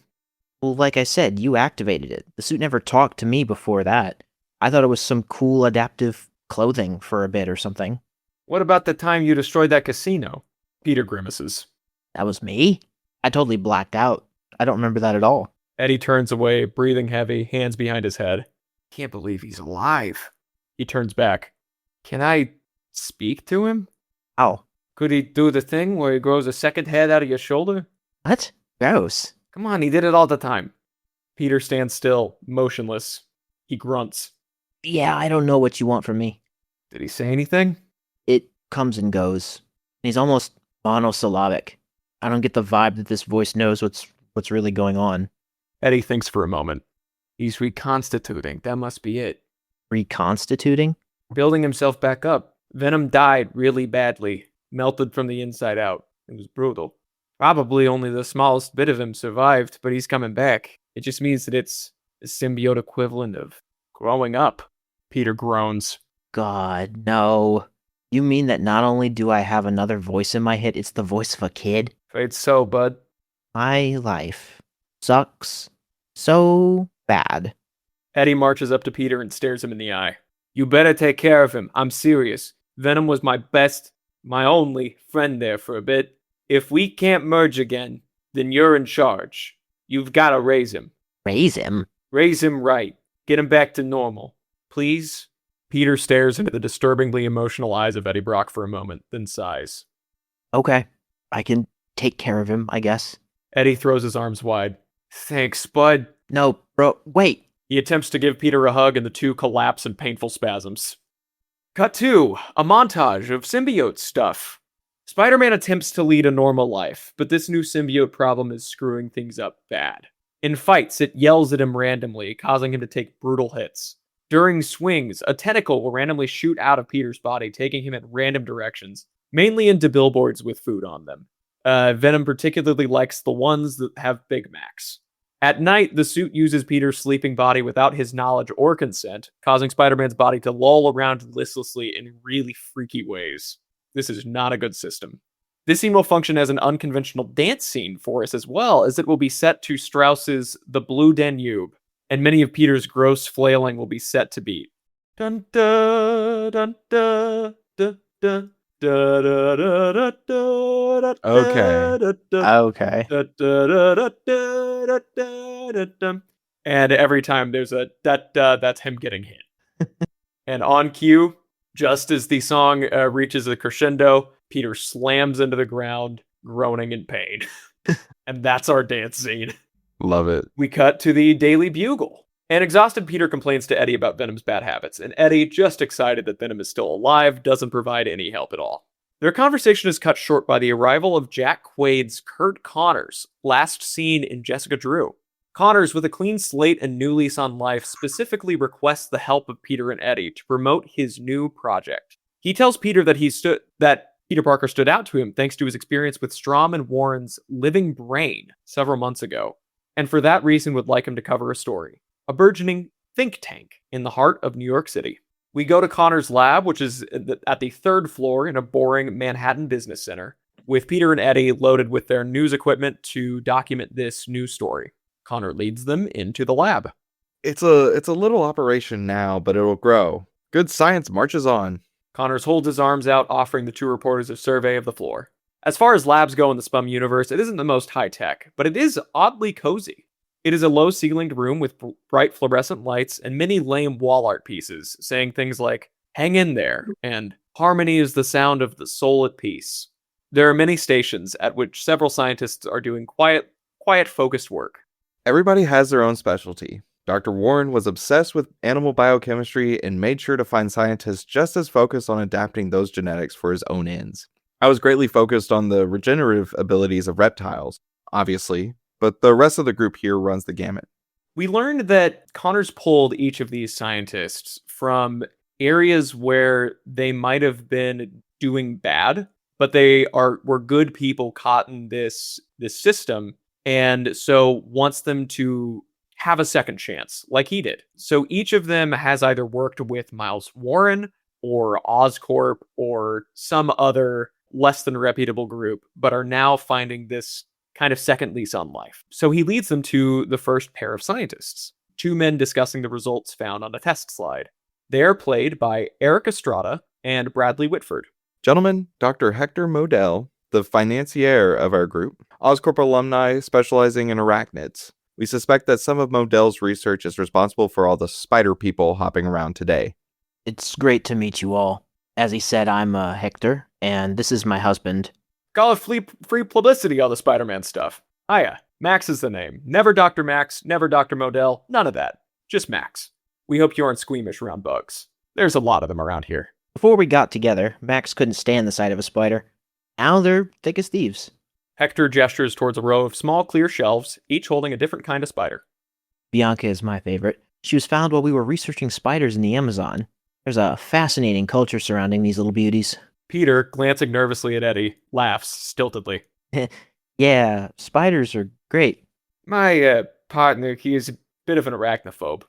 Well, like I said, you activated it. The suit never talked to me before that. I thought it was some cool adaptive clothing for a bit or something. What about the time you destroyed that casino? Peter grimaces. That was me? I totally blacked out. I don't remember that at all. Eddie turns away, breathing heavy, hands behind his head. Can't believe he's alive. He turns back. Can I speak to him? How? Could he do the thing where he grows a second head out of your shoulder? What? Gross. Come on, he did it all the time. Peter stands still, motionless. He grunts. Yeah, I don't know what you want from me. Did he say anything? It comes and goes. He's almost monosyllabic. I don't get the vibe that this voice knows what's really going on. Eddie thinks for a moment. He's reconstituting. That must be it. Reconstituting? Building himself back up. Venom died really badly. Melted from the inside out. It was brutal. Probably only the smallest bit of him survived, but he's coming back. It just means that it's the symbiote equivalent of growing up. Peter groans. God, no. You mean that not only do I have another voice in my head, it's the voice of a kid? Afraid so, bud. My life sucks so bad. Eddie marches up to Peter and stares him in the eye. You better take care of him. I'm serious. Venom was my best, my only friend there for a bit. If we can't merge again, then you're in charge. You've got to raise him. Raise him? Raise him right. Get him back to normal. Please? Peter stares into the disturbingly emotional eyes of Eddie Brock for a moment, then sighs. Okay. I can take care of him, I guess. Eddie throws his arms wide. Thanks, bud. No, bro, wait. He attempts to give Peter a hug and the two collapse in painful spasms. Cut 2. A montage of symbiote stuff. Spider-Man attempts to lead a normal life, but this new symbiote problem is screwing things up bad. In fights, it yells at him randomly, causing him to take brutal hits. During swings, a tentacle will randomly shoot out of Peter's body, taking him in random directions, mainly into billboards with food on them. Venom particularly likes the ones that have Big Macs. At night, the suit uses Peter's sleeping body without his knowledge or consent, causing Spider-Man's body to loll around listlessly in really freaky ways. This is not a good system. This scene will function as an unconventional dance scene for us as well, as it will be set to Strauss's The Blue Danube, and many of Peter's gross flailing will be set to beat. Dun da dun da da da da da da da. Okay. And every time there's a that's him getting hit. And on cue, just as the song reaches a crescendo, Peter slams into the ground, groaning in pain. And that's our dance scene. Love it. We cut to the Daily Bugle. An exhausted Peter complains to Eddie about Venom's bad habits, and Eddie, just excited that Venom is still alive, doesn't provide any help at all. Their conversation is cut short by the arrival of Jack Quaid's Kurt Connors, last seen in Jessica Drew. Connors, with a clean slate and new lease on life, specifically requests the help of Peter and Eddie to promote his new project. He tells Peter that Peter Parker stood out to him thanks to his experience with Strom and Warren's Living Brain several months ago, and for that reason would like him to cover a story. A burgeoning think tank in the heart of New York City. We go to Connor's lab, which is at the 3rd floor in a boring Manhattan business center, with Peter and Eddie loaded with their news equipment to document this news story. Connor leads them into the lab. It's a little operation now, but it'll grow. Good science marches on. Connors holds his arms out, offering the two reporters a survey of the floor. As far as labs go in the Spum universe, it isn't the most high-tech, but it is oddly cozy. It is a low-ceilinged room with bright fluorescent lights and many lame wall art pieces, saying things like, "Hang in there," and "Harmony is the sound of the soul at peace." There are many stations at which several scientists are doing quiet, focused work. Everybody has their own specialty. Dr. Warren was obsessed with animal biochemistry and made sure to find scientists just as focused on adapting those genetics for his own ends. I was greatly focused on the regenerative abilities of reptiles, obviously, but the rest of the group here runs the gamut. We learned that Connors pulled each of these scientists from areas where they might have been doing bad, but they were good people caught in this system, and so wants them to have a second chance, like he did. So each of them has either worked with Miles Warren or Oscorp or some other less than reputable group, but are now finding this kind of second lease on life. So he leads them to the first pair of scientists, two men discussing the results found on a test slide. They are played by Eric Estrada and Bradley Whitford. Gentlemen, Dr. Hector Modell, the financier of our group, Oscorp alumni specializing in arachnids. We suspect that some of Modell's research is responsible for all the spider people hopping around today. It's great to meet you all. As he said, I'm Hector, and this is my husband. Call it free publicity, all the Spider-Man stuff. Hiya, Max is the name. Never Dr. Max, never Dr. Modell, none of that. Just Max. We hope you aren't squeamish around bugs. There's a lot of them around here. Before we got together, Max couldn't stand the sight of a spider. Now they're thick as thieves. Hector gestures towards a row of small, clear shelves, each holding a different kind of spider. Bianca is my favorite. She was found while we were researching spiders in the Amazon. There's a fascinating culture surrounding these little beauties. Peter, glancing nervously at Eddie, laughs stiltedly. Yeah, spiders are great. My partner, he is a bit of an arachnophobe.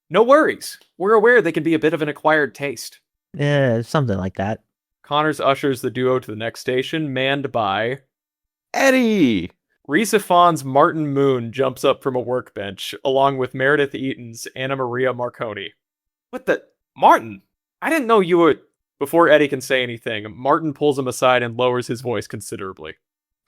No worries. We're aware they can be a bit of an acquired taste. Something like that. Connors ushers the duo to the next station, manned by... Eddie! Risa Fawn's Martin Moon jumps up from a workbench, along with Meredith Eaton's Anna Maria Marconi. What the... Martin? I didn't know you were... Before Eddie can say anything, Martin pulls him aside and lowers his voice considerably.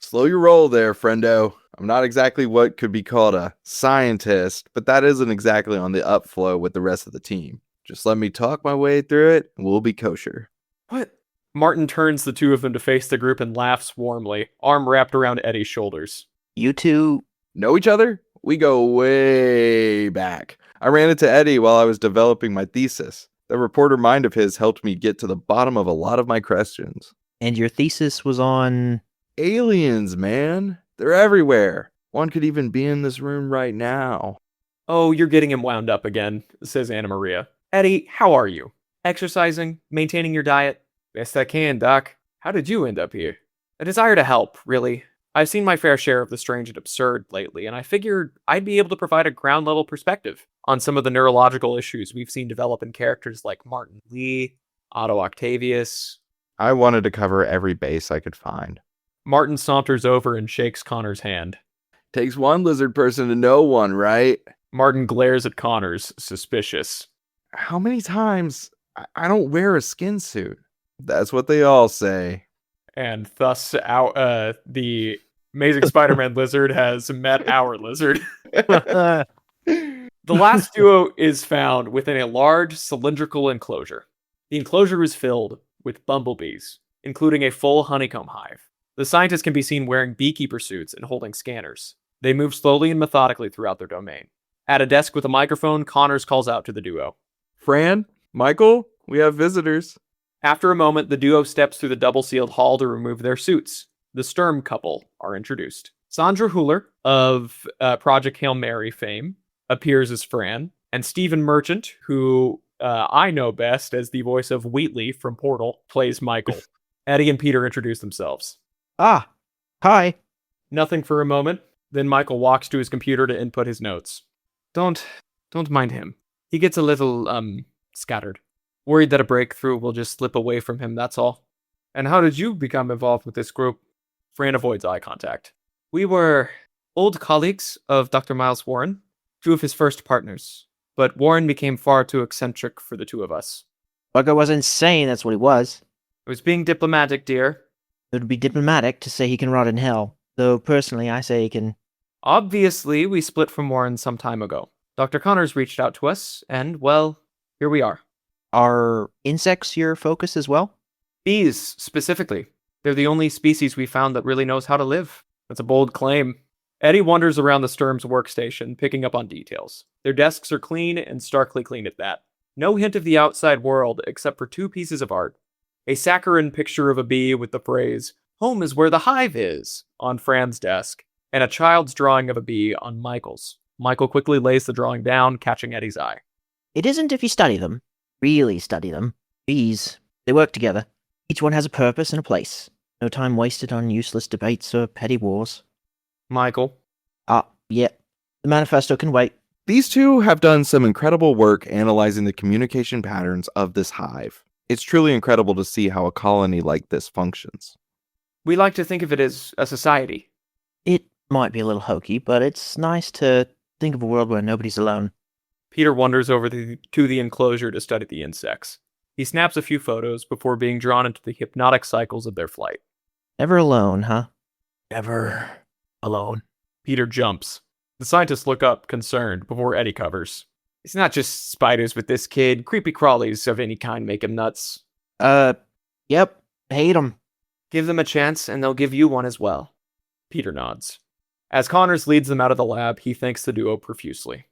Slow your roll there, friendo. I'm not exactly what could be called a scientist, but that isn't exactly on the upflow with the rest of the team. Just let me talk my way through it, and we'll be kosher. What? Martin turns the two of them to face the group and laughs warmly, arm wrapped around Eddie's shoulders. You two... Know each other? We go way back. I ran into Eddie while I was developing my thesis. The reporter mind of his helped me get to the bottom of a lot of my questions. And your thesis was on... Aliens, man. They're everywhere. One could even be in this room right now. Oh, you're getting him wound up again, says Anna Maria. Eddie, how are you? Exercising? Maintaining your diet? Best I can, Doc. How did you end up here? A desire to help, really. I've seen my fair share of the strange and absurd lately, and I figured I'd be able to provide a ground-level perspective on some of the neurological issues we've seen develop in characters like Martin Lee, Otto Octavius. I wanted to cover every base I could find. Martin saunters over and shakes Connor's hand. Takes one lizard person to know one, right? Martin glares at Connors, suspicious. How many times? I don't wear a skin suit. That's what they all say. And thus, the Amazing Spider-Man lizard has met our lizard. The last duo is found within a large cylindrical enclosure. The enclosure is filled with bumblebees, including a full honeycomb hive. The scientists can be seen wearing beekeeper suits and holding scanners. They move slowly and methodically throughout their domain. At a desk with a microphone, Connors calls out to the duo. Fran? Michael? We have visitors. After a moment, the duo steps through the double-sealed hall to remove their suits. The Sturm couple are introduced. Sandra Huller, of Project Hail Mary fame, appears as Fran, and Stephen Merchant, who I know best as the voice of Wheatley from Portal, plays Michael. Eddie and Peter introduce themselves. Ah, hi. Nothing for a moment. Then Michael walks to his computer to input his notes. Don't mind him. He gets a little, scattered. Worried that a breakthrough will just slip away from him, that's all. And how did you become involved with this group? Fran avoids eye contact. We were old colleagues of Dr. Miles Warren, two of his first partners. But Warren became far too eccentric for the two of us. Bugger was insane, that's what he was. I was being diplomatic, dear. It would be diplomatic to say he can rot in hell, though personally I say he can... Obviously, we split from Warren some time ago. Dr. Connors reached out to us, and, well, here we are. Are insects your focus as well? Bees, specifically. They're the only species we found that really knows how to live. That's a bold claim. Eddie wanders around the Sturm's workstation, picking up on details. Their desks are clean, and starkly clean at that. No hint of the outside world, except for two pieces of art. A saccharine picture of a bee with the phrase, "Home is where the hive is," on Fran's desk, and a child's drawing of a bee on Michael's. Michael quickly lays the drawing down, catching Eddie's eye. It isn't if you study them. Really study them. Bees, they work together. Each one has a purpose and a place. No time wasted on useless debates or petty wars. Michael. Yeah. The manifesto can wait. These two have done some incredible work analyzing the communication patterns of this hive. It's truly incredible to see how a colony like this functions. We like to think of it as a society. It might be a little hokey, but it's nice to think of a world where nobody's alone. Peter wanders over to the enclosure to study the insects. He snaps a few photos before being drawn into the hypnotic cycles of their flight. Never alone, huh? Never alone. Peter jumps. The scientists look up, concerned, before Eddie covers. It's not just spiders with this kid. Creepy crawlies of any kind make him nuts. Yep. Hate 'em. Give them a chance, and they'll give you one as well. Peter nods. As Connors leads them out of the lab, he thanks the duo profusely.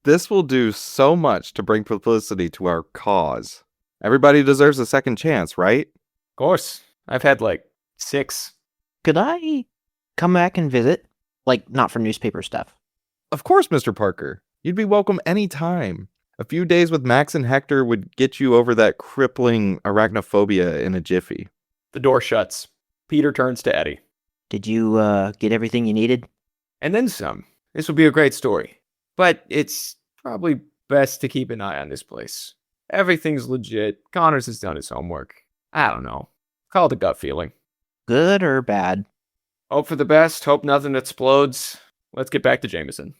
This will do so much to bring publicity to our cause. Everybody deserves a second chance, right? Of course. I've had, 6. Could I come back and visit? Not for newspaper stuff. Of course, Mr. Parker. You'd be welcome anytime. A few days with Max and Hector would get you over that crippling arachnophobia in a jiffy. The door shuts. Peter turns to Eddie. Did you get everything you needed? And then some. This would be a great story. But it's probably best to keep an eye on this place. Everything's legit. Connors has done his homework. I don't know. Call it a gut feeling. Good or bad? Hope for the best. Hope nothing explodes. Let's get back to Jameson.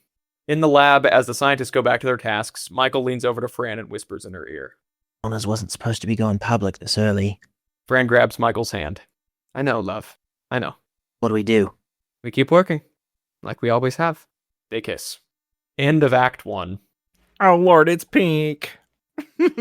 In the lab, as the scientists go back to their tasks, Michael leans over to Fran and whispers in her ear. JONAH wasn't supposed to be going public this early. Fran grabs Michael's hand. I know, love. I know. What do we do? We keep working. Like we always have. They kiss. End of Act 1. Oh, Lord, it's pink. What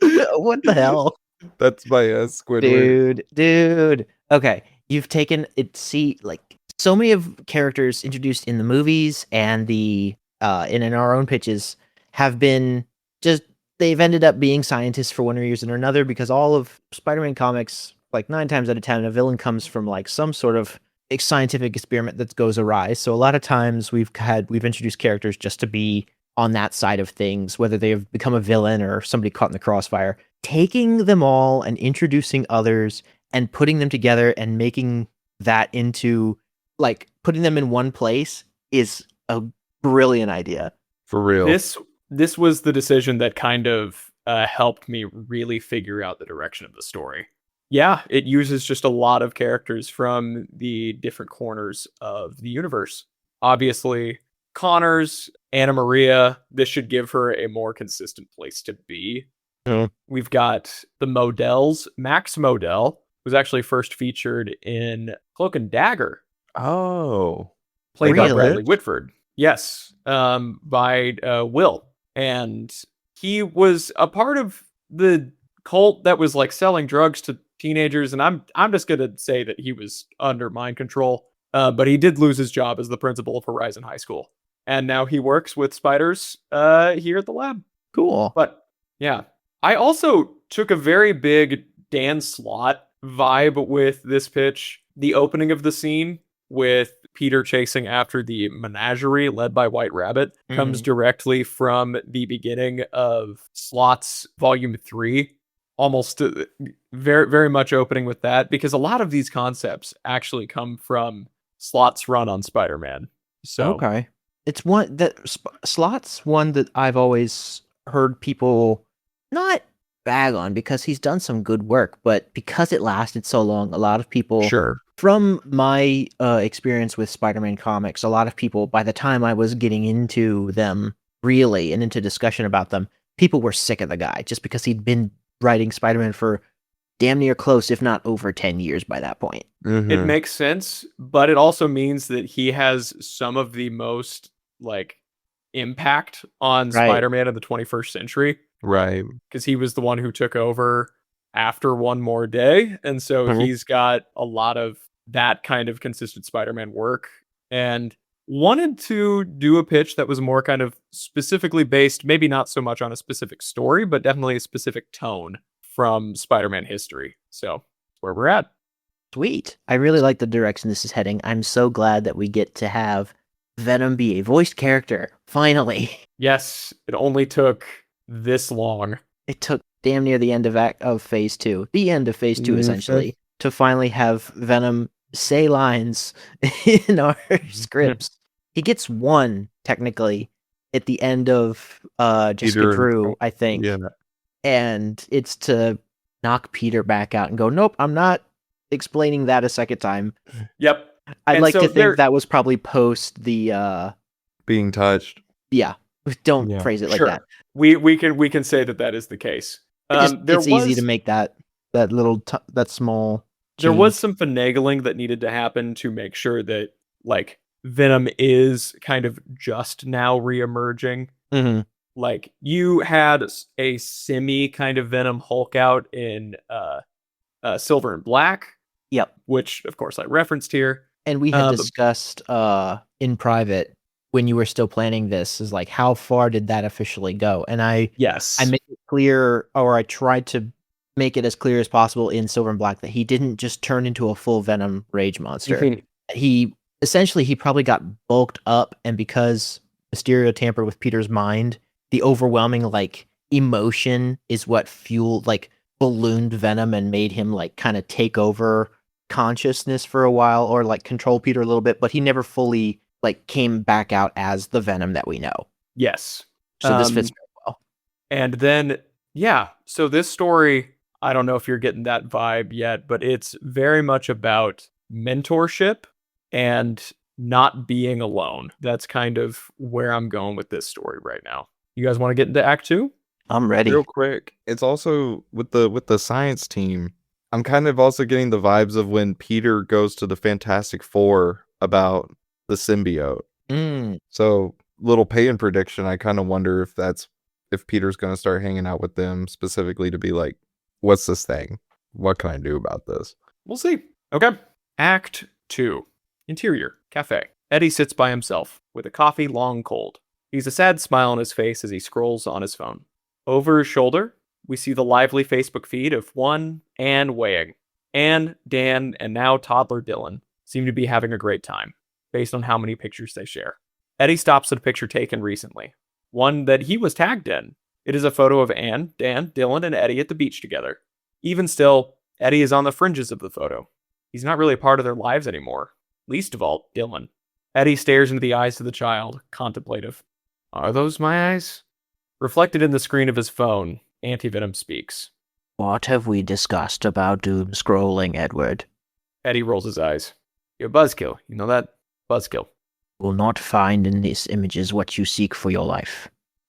the hell? That's my Squidward. Dude. Okay, you've taken it. See, like so many of characters introduced in the movies and the in our own pitches have been just they've ended up being scientists for one reason or another because all of Spider-Man comics, like 9 times out of 10, a villain comes from like some sort of scientific experiment that goes awry. So a lot of times we've introduced characters just to be on that side of things, whether they have become a villain or somebody caught in the crossfire. Taking them all and introducing others and putting them together and making that into like putting them in one place is a brilliant idea. For real. This was the decision that kind of helped me really figure out the direction of the story. Yeah, it uses just a lot of characters from the different corners of the universe. Obviously, Connors, Anna Maria, this should give her a more consistent place to be. Yeah. We've got the Models. Max Modell was actually first featured in Cloak and Dagger. Oh. Played by Really? Bradley Whitford. Yes, by Will. And he was a part of the cult that was like selling drugs to teenagers, and I'm just gonna say that he was under mind control. But he did lose his job as the principal of Horizon High School, and now he works with spiders here at the lab. Cool. But yeah, I also took a very big Dan Slott vibe with this pitch. The opening of the scene with Peter chasing after the menagerie led by White Rabbit comes directly from the beginning of Slott's Volume 3. Almost very, very much opening with that, because a lot of these concepts actually come from Slott's run on Spider-Man. So Okay. It's one that Slott's one that I've always heard people not bag on because he's done some good work, but because it lasted so long, a lot of people, Sure. from my experience with Spider-Man comics, a lot of people, by the time I was getting into them really and into discussion about them, people were sick of the guy just because he'd been writing Spider-Man for damn near close, if not over 10 years by that point. it makes sense, but it also means that he has some of the most like impact on Right. Spider-Man in the 21st century, Right. because he was the one who took over after One More Day, and so Mhm. he's got a lot of that kind of consistent Spider-Man work, and wanted to do a pitch that was more kind of specifically based, maybe not so much on a specific story, but definitely a specific tone from Spider-Man history. So where we're at. Sweet. I really like the direction this is heading. I'm so glad that we get to have Venom be a voiced character. Finally. Yes, it only took this long. It took damn near the end of phase 2. The end of phase 2, Mhm. essentially, to finally have Venom say lines in our scripts. He gets one, technically, at the end of Jessica Peter- Drew, I think. Yeah. And it's to knock Peter back out and go, nope, I'm not explaining that a second time. Yep. I'd And like so to there- think that was probably post the Being touched. yeah. Don't Yeah. phrase it like Sure. that. We can say that is the case. It's easy to make that little that small. There change. was some finagling that needed to happen to make sure that like Venom is kind of just now reemerging. Mhm. Like you had a semi kind of Venom Hulk out in Silver and Black. Yep. Which of course I referenced here. And we had but- discussed in private when you were still planning this, is like how far did that officially go? And I Yes. made it clear, or I tried to make it as clear as possible in Silver and Black, that he didn't just turn into a full Venom rage monster. Mhm. He probably got bulked up, and because Mysterio tampered with Peter's mind, the overwhelming, like, emotion is what fueled, like, ballooned Venom and made him, like, kind of take over consciousness for a while, or, like, control Peter a little bit, but he never fully, like, came back out as the Venom that we know. Yes. So this fits very well. And then, yeah, so this story, I don't know if you're getting that vibe yet, but it's very much about mentorship and not being alone. That's kind of where I'm going with this story right now. You guys want to get into Act 2? I'm ready. Real quick, it's also with the science team. I'm kind of also getting the vibes of when Peter goes to the Fantastic Four about the symbiote. So, little pay-in prediction, I kind of wonder if Peter's going to start hanging out with them specifically to be like, what's this thing? What can I do about this? We'll see. Okay. Act 2. Interior, cafe. Eddie sits by himself, with a coffee long cold. He's a sad smile on his face as he scrolls on his phone. Over his shoulder, we see the lively Facebook feed of one Anne weighing. Anne, Dan, and now toddler Dylan seem to be having a great time, based on how many pictures they share. Eddie stops at a picture taken recently, one that he was tagged in. It is a photo of Anne, Dan, Dylan, and Eddie at the beach together. Even still, Eddie is on the fringes of the photo. He's not really a part of their lives anymore. Least of all, Dylan. Eddie stares into the eyes of the child, contemplative. Are those my eyes? Reflected in the screen of his phone, Antivenom speaks. What have we discussed about doom scrolling, Edward? Eddie rolls his eyes. You're a buzzkill, you know that? Buzzkill. Will not find in these images what you seek for your life.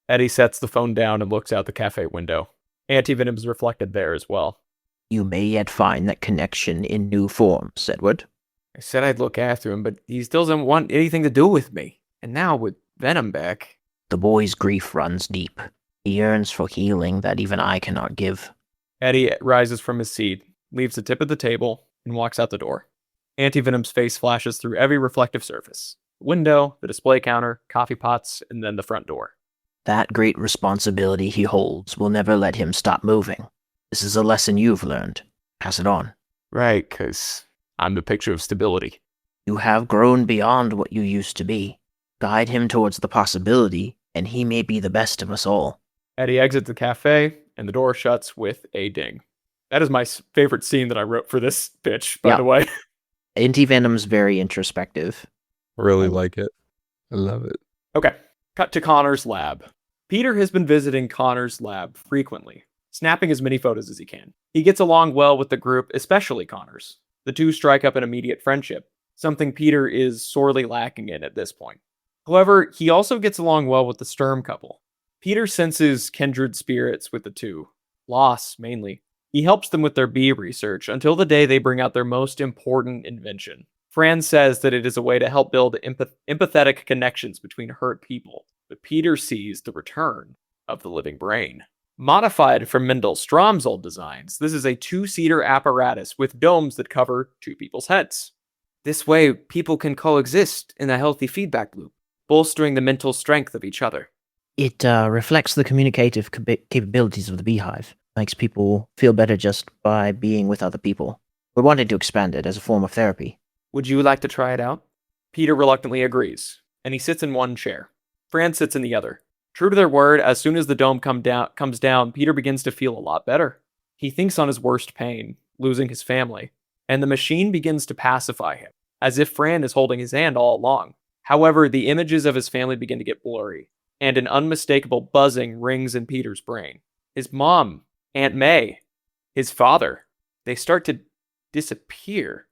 Eddie sets the phone down and looks out the cafe window. Antivenom is reflected there as well. You may yet find that connection in new forms, Edward. I said I'd look after him, but he still doesn't want anything to do with me. And now, with Venom back... The boy's grief runs deep. He yearns for healing that even I cannot give. Eddie rises from his seat, leaves the tip of the table, and walks out the door. Antivenom's face flashes through every reflective surface. The window, the display counter, coffee pots, and then the front door. That great responsibility he holds will never let him stop moving. This is a lesson you've learned. Pass it on. Right, because I'm the picture of stability. You have grown beyond what you used to be. Guide him towards the possibility, and he may be the best of us all. Eddie exits the cafe, and the door shuts with a ding. That is my favorite scene that I wrote for this pitch, by the way. Antivenom's very introspective. Really like it. I love it. Okay, cut to Connor's lab. Peter has been visiting Connor's lab frequently, snapping as many photos as he can. He gets along well with the group, especially Connor's. The two strike up an immediate friendship, something Peter is sorely lacking in at this point. However, he also gets along well with the Sturm couple. Peter senses kindred spirits with the two. Loss, mainly. He helps them with their bee research until the day they bring out their most important invention. Fran says that it is a way to help build empathetic connections between hurt people, but Peter sees the return of the living brain. Modified from Mendel Strom's old designs, this is a two-seater apparatus with domes that cover two people's heads. This way, people can coexist in a healthy feedback loop, bolstering the mental strength of each other. It reflects the communicative capabilities of the beehive. Makes people feel better just by being with other people. We're wanting to expand it as a form of therapy. Would you like to try it out? Peter reluctantly agrees, and he sits in one chair. Fran sits in the other. True to their word, as soon as the dome comes down, Peter begins to feel a lot better. He thinks on his worst pain, losing his family, and the machine begins to pacify him, as if Fran is holding his hand all along. However, the images of his family begin to get blurry, and an unmistakable buzzing rings in Peter's brain. His mom, Aunt May, his father, they start to disappear.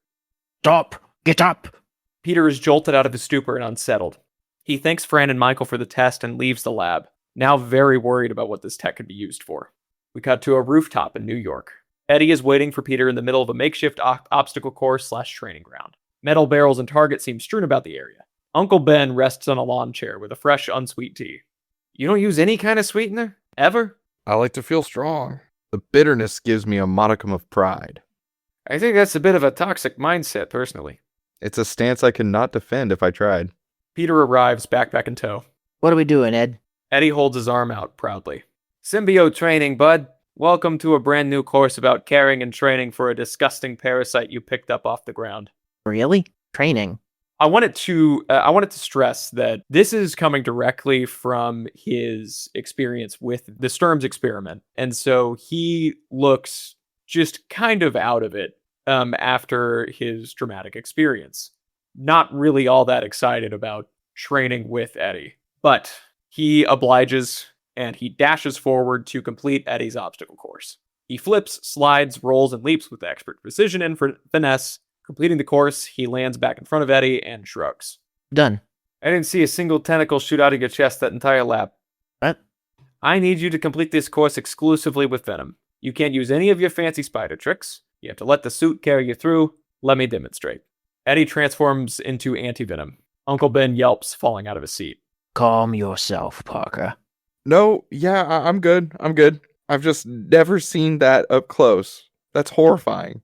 Stop! Get up! Peter is jolted out of his stupor and unsettled. He thanks Fran and Michael for the test and leaves the lab, now very worried about what this tech could be used for. We cut to a rooftop in New York. Eddie is waiting for Peter in the middle of a makeshift obstacle course / training ground. Metal barrels and targets seem strewn about the area. Uncle Ben rests on a lawn chair with a fresh, unsweet tea. You don't use any kind of sweetener? Ever? I like to feel strong. The bitterness gives me a modicum of pride. I think that's a bit of a toxic mindset, personally. It's a stance I could not defend if I tried. Peter arrives, backpack in tow. What are we doing, Ed? Eddie holds his arm out proudly. Symbiote training, bud. Welcome to a brand new course about caring and training for a disgusting parasite you picked up off the ground. Really? Training? I wanted to stress that this is coming directly from his experience with the Sturms experiment. And so he looks just kind of out of it after his dramatic experience. Not really all that excited about training with Eddie, but he obliges and he dashes forward to complete Eddie's obstacle course. He flips, slides, rolls, and leaps with expert precision and finesse. Completing the course, he lands back in front of Eddie and shrugs. Done. I didn't see a single tentacle shoot out of your chest that entire lap. What? I need you to complete this course exclusively with Venom. You can't use any of your fancy spider tricks. You have to let the suit carry you through. Let me demonstrate. Eddie transforms into Antivenom. Uncle Ben yelps, falling out of his seat. Calm yourself, Parker. No, yeah, I'm good. I'm good. I've just never seen that up close. That's horrifying.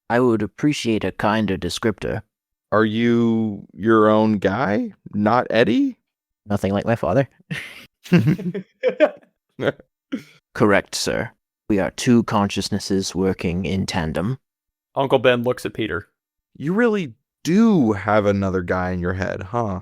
I would appreciate a kinder descriptor. Are you your own guy, not Eddie? Nothing like my father. Correct, sir. We are two consciousnesses working in tandem. Uncle Ben looks at Peter. You really do have another guy in your head, huh?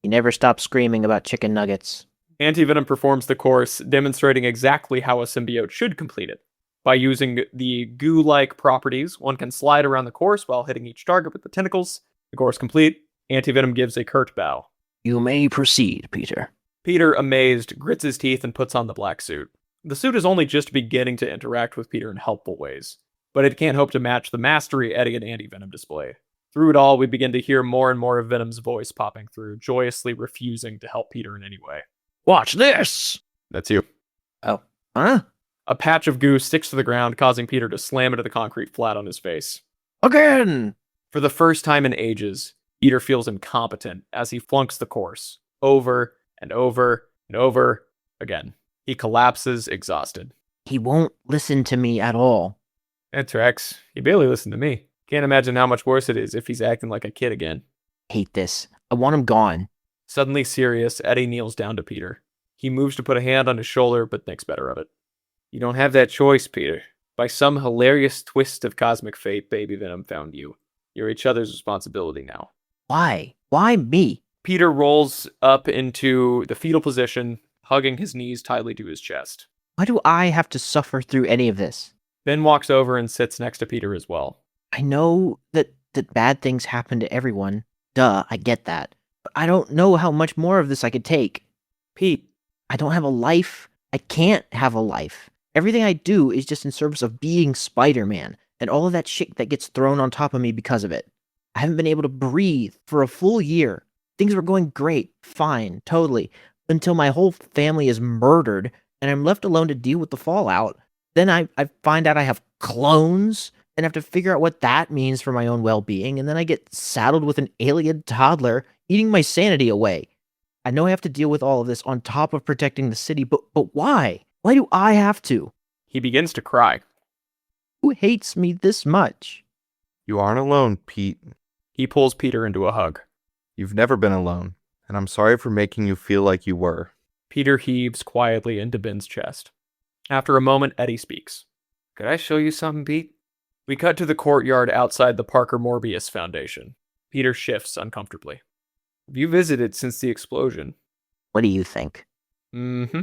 He never stopped screaming about chicken nuggets. Antivenom performs the course, demonstrating exactly how a symbiote should complete it. By using the goo-like properties, one can slide around the course while hitting each target with the tentacles. The course complete, Antivenom gives a curt bow. You may proceed, Peter. Peter, amazed, grits his teeth and puts on the black suit. The suit is only just beginning to interact with Peter in helpful ways, but it can't hope to match the mastery Eddie and Antivenom display. Through it all, we begin to hear more and more of Venom's voice popping through, joyously refusing to help Peter in any way. Watch this! That's you. Oh. Huh? A patch of goo sticks to the ground, causing Peter to slam into the concrete flat on his face. Again! For the first time in ages, Peter feels incompetent as he flunks the course, over and over and over again. He collapses, exhausted. He won't listen to me at all. That tracks. He barely listened to me. Can't imagine how much worse it is if he's acting like a kid again. Hate this. I want him gone. Suddenly serious, Eddie kneels down to Peter. He moves to put a hand on his shoulder, but thinks better of it. You don't have that choice, Peter. By some hilarious twist of cosmic fate, Baby Venom found you. You're each other's responsibility now. Why? Why me? Peter rolls up into the fetal position, hugging his knees tightly to his chest. Why do I have to suffer through any of this? Ben walks over and sits next to Peter as well. I know that bad things happen to everyone. Duh, I get that. But I don't know how much more of this I could take. Pete. I don't have a life. I can't have a life. Everything I do is just in service of being Spider-Man, and all of that shit that gets thrown on top of me because of it. I haven't been able to breathe for a full year. Things were going great, fine, totally, until my whole family is murdered, and I'm left alone to deal with the fallout. Then I find out I have clones, and have to figure out what that means for my own well-being, and then I get saddled with an alien toddler eating my sanity away. I know I have to deal with all of this on top of protecting the city, but why? Why do I have to? He begins to cry. Who hates me this much? You aren't alone, Pete. He pulls Peter into a hug. You've never been alone, and I'm sorry for making you feel like you were. Peter heaves quietly into Ben's chest. After a moment, Eddie speaks. Could I show you something, Pete? We cut to the courtyard outside the Parker Morbius Foundation. Peter shifts uncomfortably. Have you visited since the explosion? What do you think? Mm-hmm.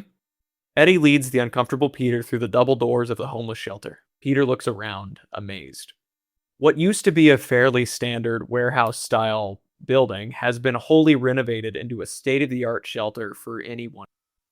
Eddie leads the uncomfortable Peter through the double doors of the homeless shelter. Peter looks around, amazed. What used to be a fairly standard warehouse-style building has been wholly renovated into a state-of-the-art shelter for anyone.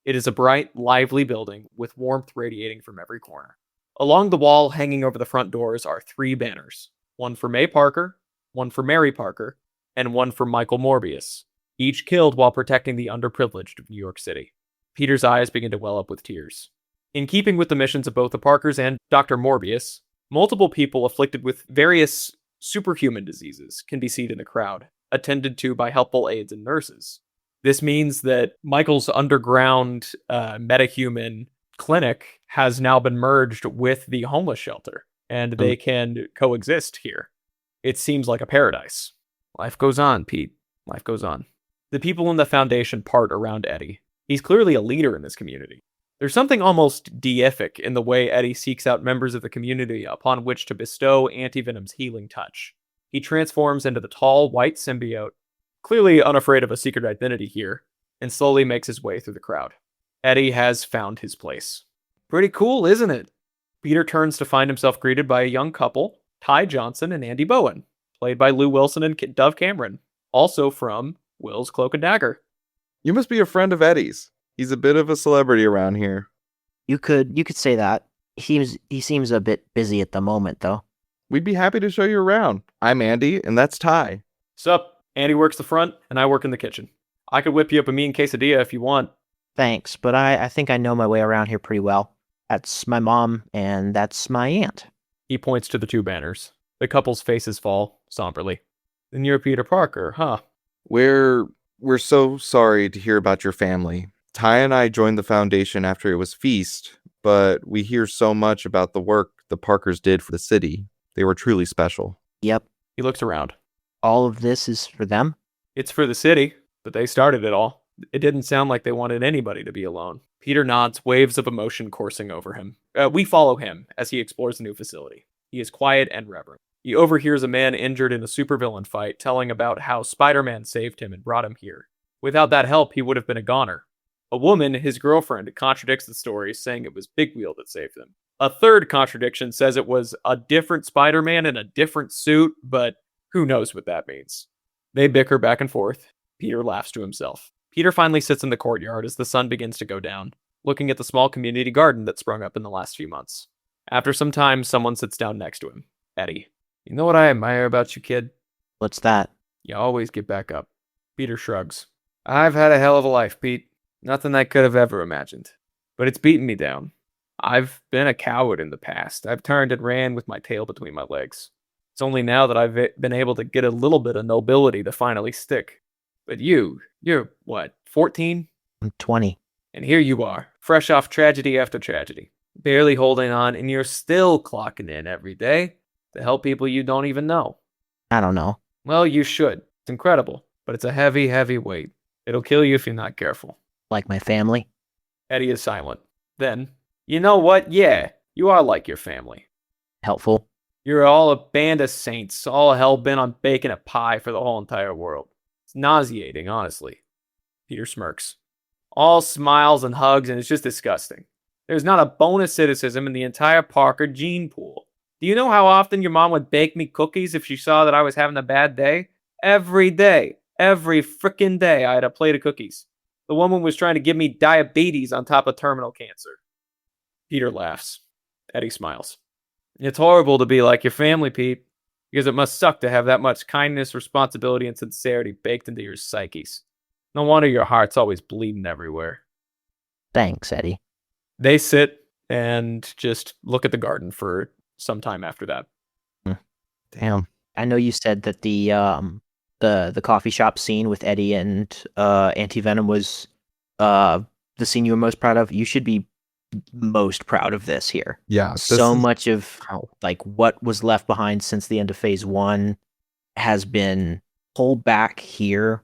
It is a bright, lively building with warmth radiating from every corner. Along the wall, hanging over the front doors, are 3 banners. One for May Parker, one for Mary Parker, and one for Michael Morbius, each killed while protecting the underprivileged of New York City. Peter's eyes begin to well up with tears. In keeping with the missions of both the Parkers and Dr. Morbius, multiple people afflicted with various superhuman diseases can be seen in the crowd, attended to by helpful aides and nurses. This means that Michael's underground metahuman clinic has now been merged with the homeless shelter, and they can coexist here. It seems like a paradise. Life goes on, Pete. Life goes on. The people in the Foundation part around Eddie. He's clearly a leader in this community. There's something almost deific in the way Eddie seeks out members of the community upon which to bestow Antivenom's healing touch. He transforms into the tall, white symbiote, clearly unafraid of a secret identity here, and slowly makes his way through the crowd. Eddie has found his place. Pretty cool, isn't it? Peter turns to find himself greeted by a young couple, Ty Johnson and Andy Bowen, played by Lou Wilson and Dove Cameron, also from Will's Cloak and Dagger. You must be a friend of Eddie's. He's a bit of a celebrity around here. You could say that. He seems a bit busy at the moment, though. We'd be happy to show you around. I'm Andy, and that's Ty. Sup, Andy works the front, and I work in the kitchen. I could whip you up a mean quesadilla if you want. Thanks, but I think I know my way around here pretty well. That's my mom, and that's my aunt. He points to the two banners. The couple's faces fall somberly. Then you're Peter Parker, huh? We're so sorry to hear about your family. Ty and I joined the foundation after it was Feast, but we hear so much about the work the Parkers did for the city. They were truly special. Yep. He looks around. All of this is for them? It's for the city, but they started it all. It didn't sound like they wanted anybody to be alone. Peter nods, waves of emotion coursing over him. We follow him as he explores the new facility. He is quiet and reverent. He overhears a man injured in a supervillain fight telling about how Spider-Man saved him and brought him here. Without that help, he would have been a goner. A woman, his girlfriend, contradicts the story, saying it was Big Wheel that saved them. A third contradiction says it was a different Spider-Man in a different suit, but who knows what that means. They bicker back and forth. Peter laughs to himself. Peter finally sits in the courtyard as the sun begins to go down, looking at the small community garden that sprung up in the last few months. After some time, someone sits down next to him. Eddie. You know what I admire about you, kid? What's that? You always get back up. Peter shrugs. I've had a hell of a life, Pete. Nothing I could have ever imagined. But it's beaten me down. I've been a coward in the past. I've turned and ran with my tail between my legs. It's only now that I've been able to get a little bit of nobility to finally stick. But you're what, 14? I'm 20. And here you are, fresh off tragedy after tragedy, barely holding on, and you're still clocking in every day to help people you don't even know. I don't know. Well, you should. It's incredible, but it's a heavy, heavy weight. It'll kill you if you're not careful. Like my family? Eddie is silent. Then, you know what? Yeah, you are like your family. Helpful? You're all a band of saints, all hell-bent on baking a pie for the whole entire world. It's nauseating, honestly. Peter smirks. All smiles and hugs, and it's just disgusting. There's not a bone of cynicism in the entire Parker gene pool. Do you know how often your mom would bake me cookies if she saw that I was having a bad day? Every day. Every frickin' day I had a plate of cookies. The woman was trying to give me diabetes on top of terminal cancer. Peter laughs. Eddie smiles. It's horrible to be like your family, Pete, because it must suck to have that much kindness, responsibility, and sincerity baked into your psyches. No wonder your heart's always bleeding everywhere. Thanks, Eddie. They sit and just look at the garden for some time after that. Damn. I know you said that the coffee shop scene with Eddie and Antivenom was the scene you were most proud of. You should be most proud of this here. Yeah. So much of like what was left behind since the end of phase 1 has been pulled back here,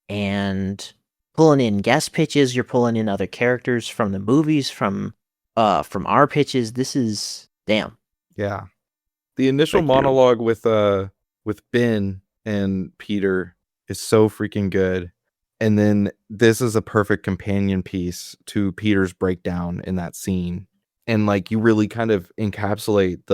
and pulling in guest pitches, you're pulling in other characters from the movies, from our pitches. This is damn. Yeah. The initial monologue with Ben and Peter is so freaking good. And then this is a perfect companion piece to Peter's breakdown in that scene. And like, you really kind of encapsulate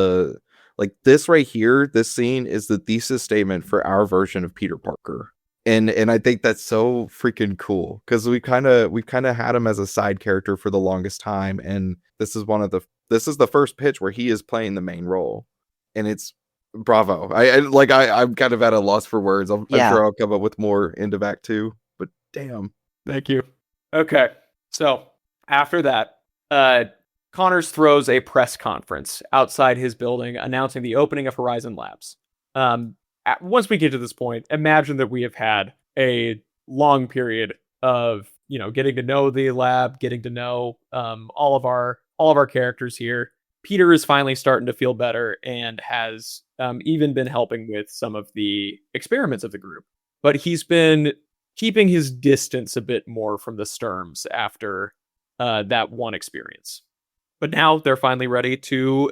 this right here, this scene is the thesis statement for our version of Peter Parker. And I think that's so freaking cool, because we've kind of had him as a side character for the longest time. And this is the first pitch where he is playing the main role. And it's bravo. I'm kind of at a loss for words. I'm sure I'll come up with more into Act 2. But damn. Thank you. Okay. So after that, Connors throws a press conference outside his building announcing the opening of Horizon Labs. Once we get to this point, imagine that we have had a long period of, getting to know the lab, getting to know all of our characters here. Peter is finally starting to feel better and has even been helping with some of the experiments of the group. But he's been keeping his distance a bit more from the Sturms after that one experience. But now they're finally ready to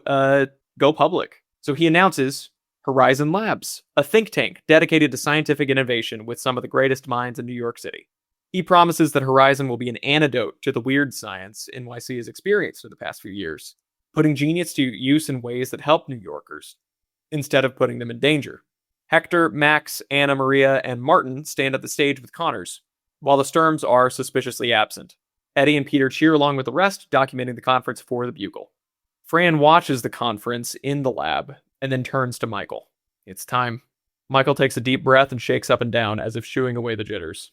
go public. So he announces Horizon Labs, a think tank dedicated to scientific innovation with some of the greatest minds in New York City. He promises that Horizon will be an antidote to the weird science NYC has experienced in the past few years, putting genius to use in ways that help New Yorkers, instead of putting them in danger. Hector, Max, Anna Maria, and Martin stand at the stage with Connors, while the Sturms are suspiciously absent. Eddie and Peter cheer along with the rest, documenting the conference for the Bugle. Fran watches the conference in the lab, and then turns to Michael. It's time. Michael takes a deep breath and shakes up and down as if shooing away the jitters.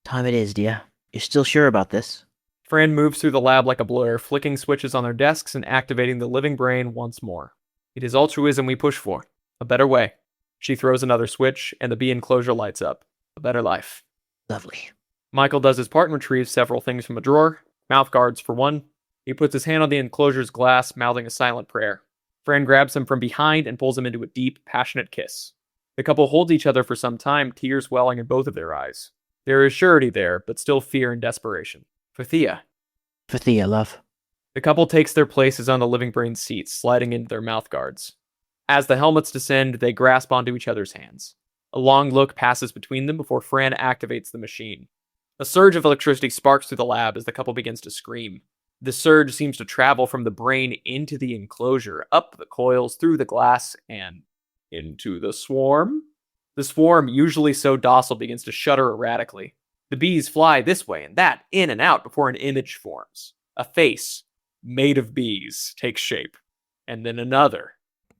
Time it is, dear. You're still sure about this? Fran moves through the lab like a blur, flicking switches on their desks and activating the living brain once more. It is altruism we push for. A better way. She throws another switch, and the bee enclosure lights up. A better life. Lovely. Michael does his part and retrieves several things from a drawer. Mouth guards, for one. He puts his hand on the enclosure's glass, mouthing a silent prayer. Fran grabs him from behind and pulls him into a deep, passionate kiss. The couple holds each other for some time, tears welling in both of their eyes. There is surety there, but still fear and desperation. For Thea. For Thea, love. The couple takes their places on the living brain seats, sliding into their mouth guards. As the helmets descend, they grasp onto each other's hands. A long look passes between them before Fran activates the machine. A surge of electricity sparks through the lab as the couple begins to scream. The surge seems to travel from the brain into the enclosure, up the coils, through the glass, and into the swarm. The swarm, usually so docile, begins to shudder erratically. The bees fly this way and that, in and out, before an image forms. A face, made of bees, takes shape. And then another.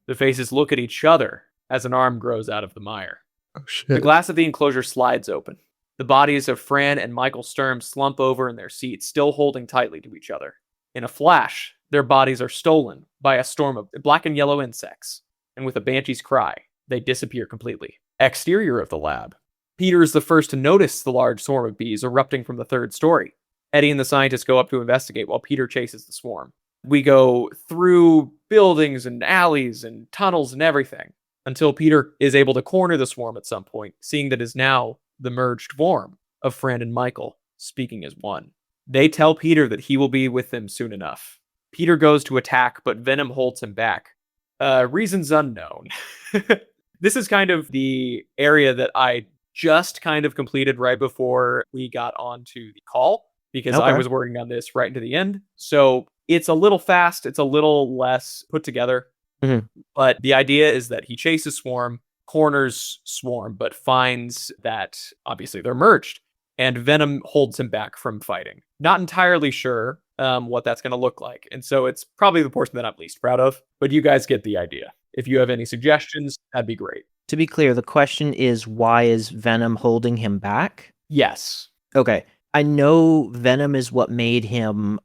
The faces look at each other as an arm grows out of the mire. Oh, shit. The glass of the enclosure slides open. The bodies of Fran and Michael Sturm slump over in their seats, still holding tightly to each other. In a flash, their bodies are stolen by a storm of black and yellow insects, and with a banshee's cry, they disappear completely. Exterior of the lab. Peter is the first to notice the large swarm of bees erupting from the third story. Eddie and the scientists go up to investigate while Peter chases the swarm. We go through buildings and alleys and tunnels and everything until Peter is able to corner the swarm at some point, seeing that it is now the merged form of Fran and Michael, speaking as one. They tell Peter that he will be with them soon enough. Peter goes to attack, but Venom holds him back. Reasons unknown. This is kind of the area that I just kind of completed right before we got onto the call, because I was working on this right into the end. So it's a little fast. It's a little less put together. Mm-hmm. But the idea is that he chases Swarm, corners Swarm, but finds that obviously they're merged. And Venom holds him back from fighting. Not entirely sure what that's going to look like. And so it's probably the portion that I'm least proud of. But you guys get the idea. If you have any suggestions, that'd be great. To be clear, the question is, why is Venom holding him back? Yes. Okay. I know Venom is what made him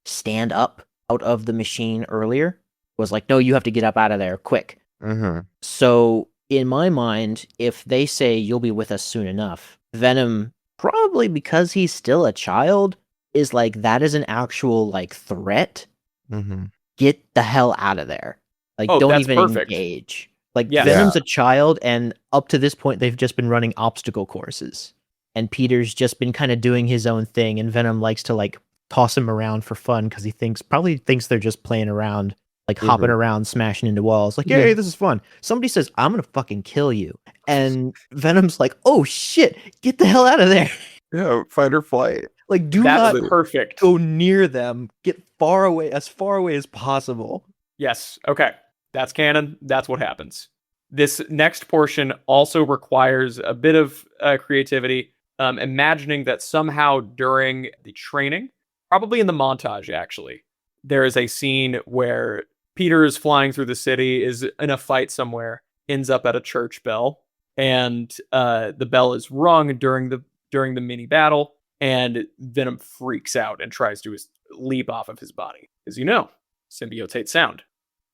stand up out of the machine earlier. Was like, no, you have to get up out of there quick. Mm-hmm. So in my mind, if they say you'll be with us soon enough, Venom, probably because he's still a child, is like, that is an actual like threat. Mm-hmm. Get the hell out of there. Like, don't even engage. Like, Yes. Venom's a child, and up to this point, they've just been running obstacle courses. And Peter's just been kind of doing his own thing, and Venom likes to, like, toss him around for fun, because he probably thinks they're just playing around, like, hopping around, smashing into walls. Like, hey, this is fun. Somebody says, I'm gonna fucking kill you. And Venom's like, oh, shit, get the hell out of there. Yeah, fight or flight. Like, do That's not perfect. go near them. Get far away as possible. Yes. Okay. That's canon. That's what happens. This next portion also requires a bit of creativity. Imagining that somehow during the training, probably in the montage actually, there is a scene where Peter is flying through the city, is in a fight somewhere, ends up at a church bell, and the bell is rung during the mini battle, and Venom freaks out and tries to leap off of his body. As you know, symbiotes hate sound.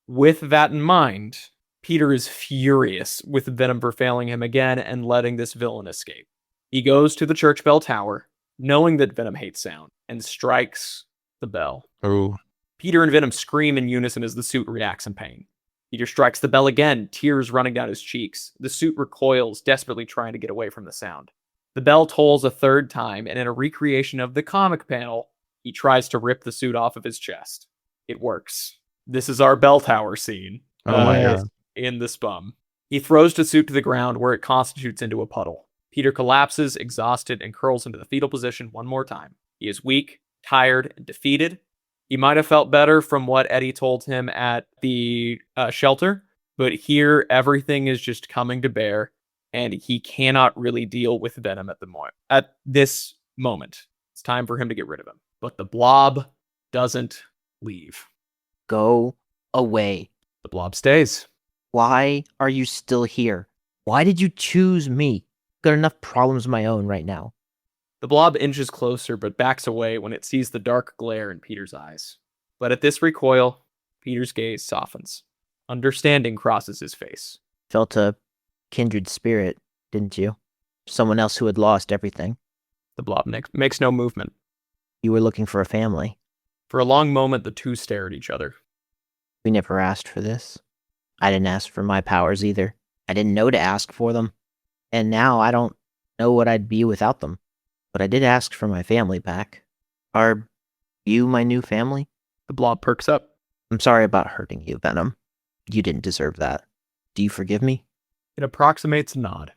With that in mind, Peter is furious with Venom for failing him again and letting this villain escape. He goes to the church bell tower, knowing that Venom hates sound, and strikes the bell. Oh. Peter and Venom scream in unison as the suit reacts in pain. Peter strikes the bell again, tears running down his cheeks. The suit recoils, desperately trying to get away from the sound. The bell tolls a third time, and in a recreation of the comic panel, he tries to rip the suit off of his chest. It works. This is our bell tower scene. Oh my God. in the spum. He throws Tasuk to the ground where it constitutes into a puddle. Peter collapses, exhausted, and curls into the fetal position one more time. He is weak, tired, and defeated. He might have felt better from what Eddie told him at the shelter, but here everything is just coming to bear, and he cannot really deal with Venom at this moment. It's time for him to get rid of him. But the blob doesn't leave. Go away. The blob stays. Why are you still here? Why did you choose me? Got enough problems of my own right now. The blob inches closer but backs away when it sees the dark glare in Peter's eyes. But at this recoil, Peter's gaze softens. Understanding crosses his face. Felt a kindred spirit, didn't you? Someone else who had lost everything. The blob makes no movement. You were looking for a family. For a long moment, the two stare at each other. We never asked for this. I didn't ask for my powers either. I didn't know to ask for them. And now I don't know what I'd be without them. But I did ask for my family back. Are you my new family? The blob perks up. I'm sorry about hurting you, Venom. You didn't deserve that. Do you forgive me? It approximates a nod.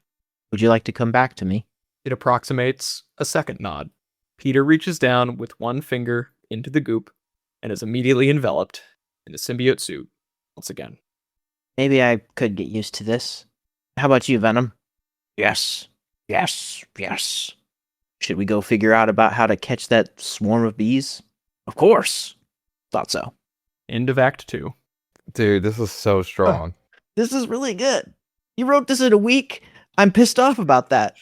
Would you like to come back to me? It approximates a second nod. Peter reaches down with one finger into the goop and is immediately enveloped in the symbiote suit once again. Maybe I could get used to this. How about you, Venom? Yes. Yes. Yes. Should we go figure out about how to catch that swarm of bees? Of course. Thought so. End of Act 2. Dude, this is so strong. This is really good. You wrote this in a week? I'm pissed off about that.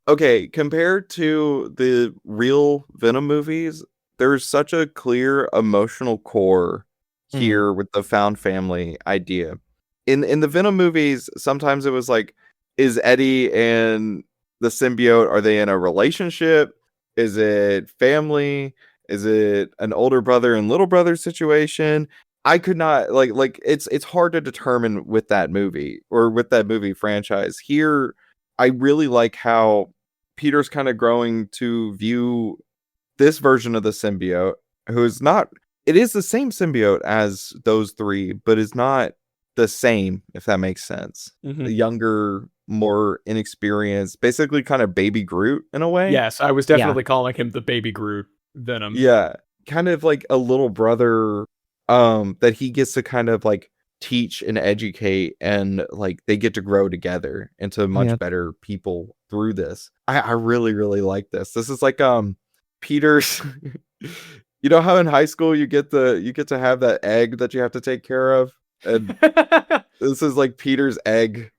Okay, compared to the real Venom movies, there's such a clear emotional core here with the found family idea. In the Venom movies, sometimes it was like, is Eddie and the symbiote, are they in a relationship? Is it family? Is it an older brother and little brother situation? I could not like it's hard to determine with that movie or with that movie franchise. Here, I really like how Peter's kind of growing to view this version of the symbiote, who is not, it is the same symbiote as those three, but is not the same, if that makes sense. Mm-hmm. The younger, more inexperienced, basically kind of baby Groot in a way. Yes, I was definitely calling him the baby Groot Venom. Yeah, kind of like a little brother that he gets to kind of like teach and educate, and like they get to grow together into much better people through this. I really, really like this. This is like Peter's you know how in high school you get to have that egg that you have to take care of? And this is like Peter's egg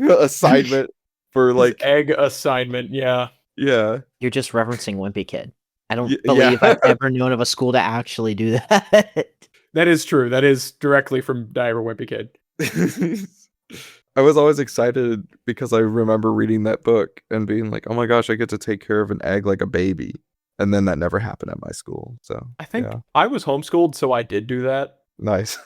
assignment for like his egg assignment. Yeah. You're just referencing Wimpy Kid. I don't believe I've ever known of a school to actually do that. That is true. That is directly from Diver Wimpy Kid. I was always excited because I remember reading that book and being like, oh my gosh, I get to take care of an egg like a baby. And then that never happened at my school. So I think I was homeschooled, so I did do that. Nice.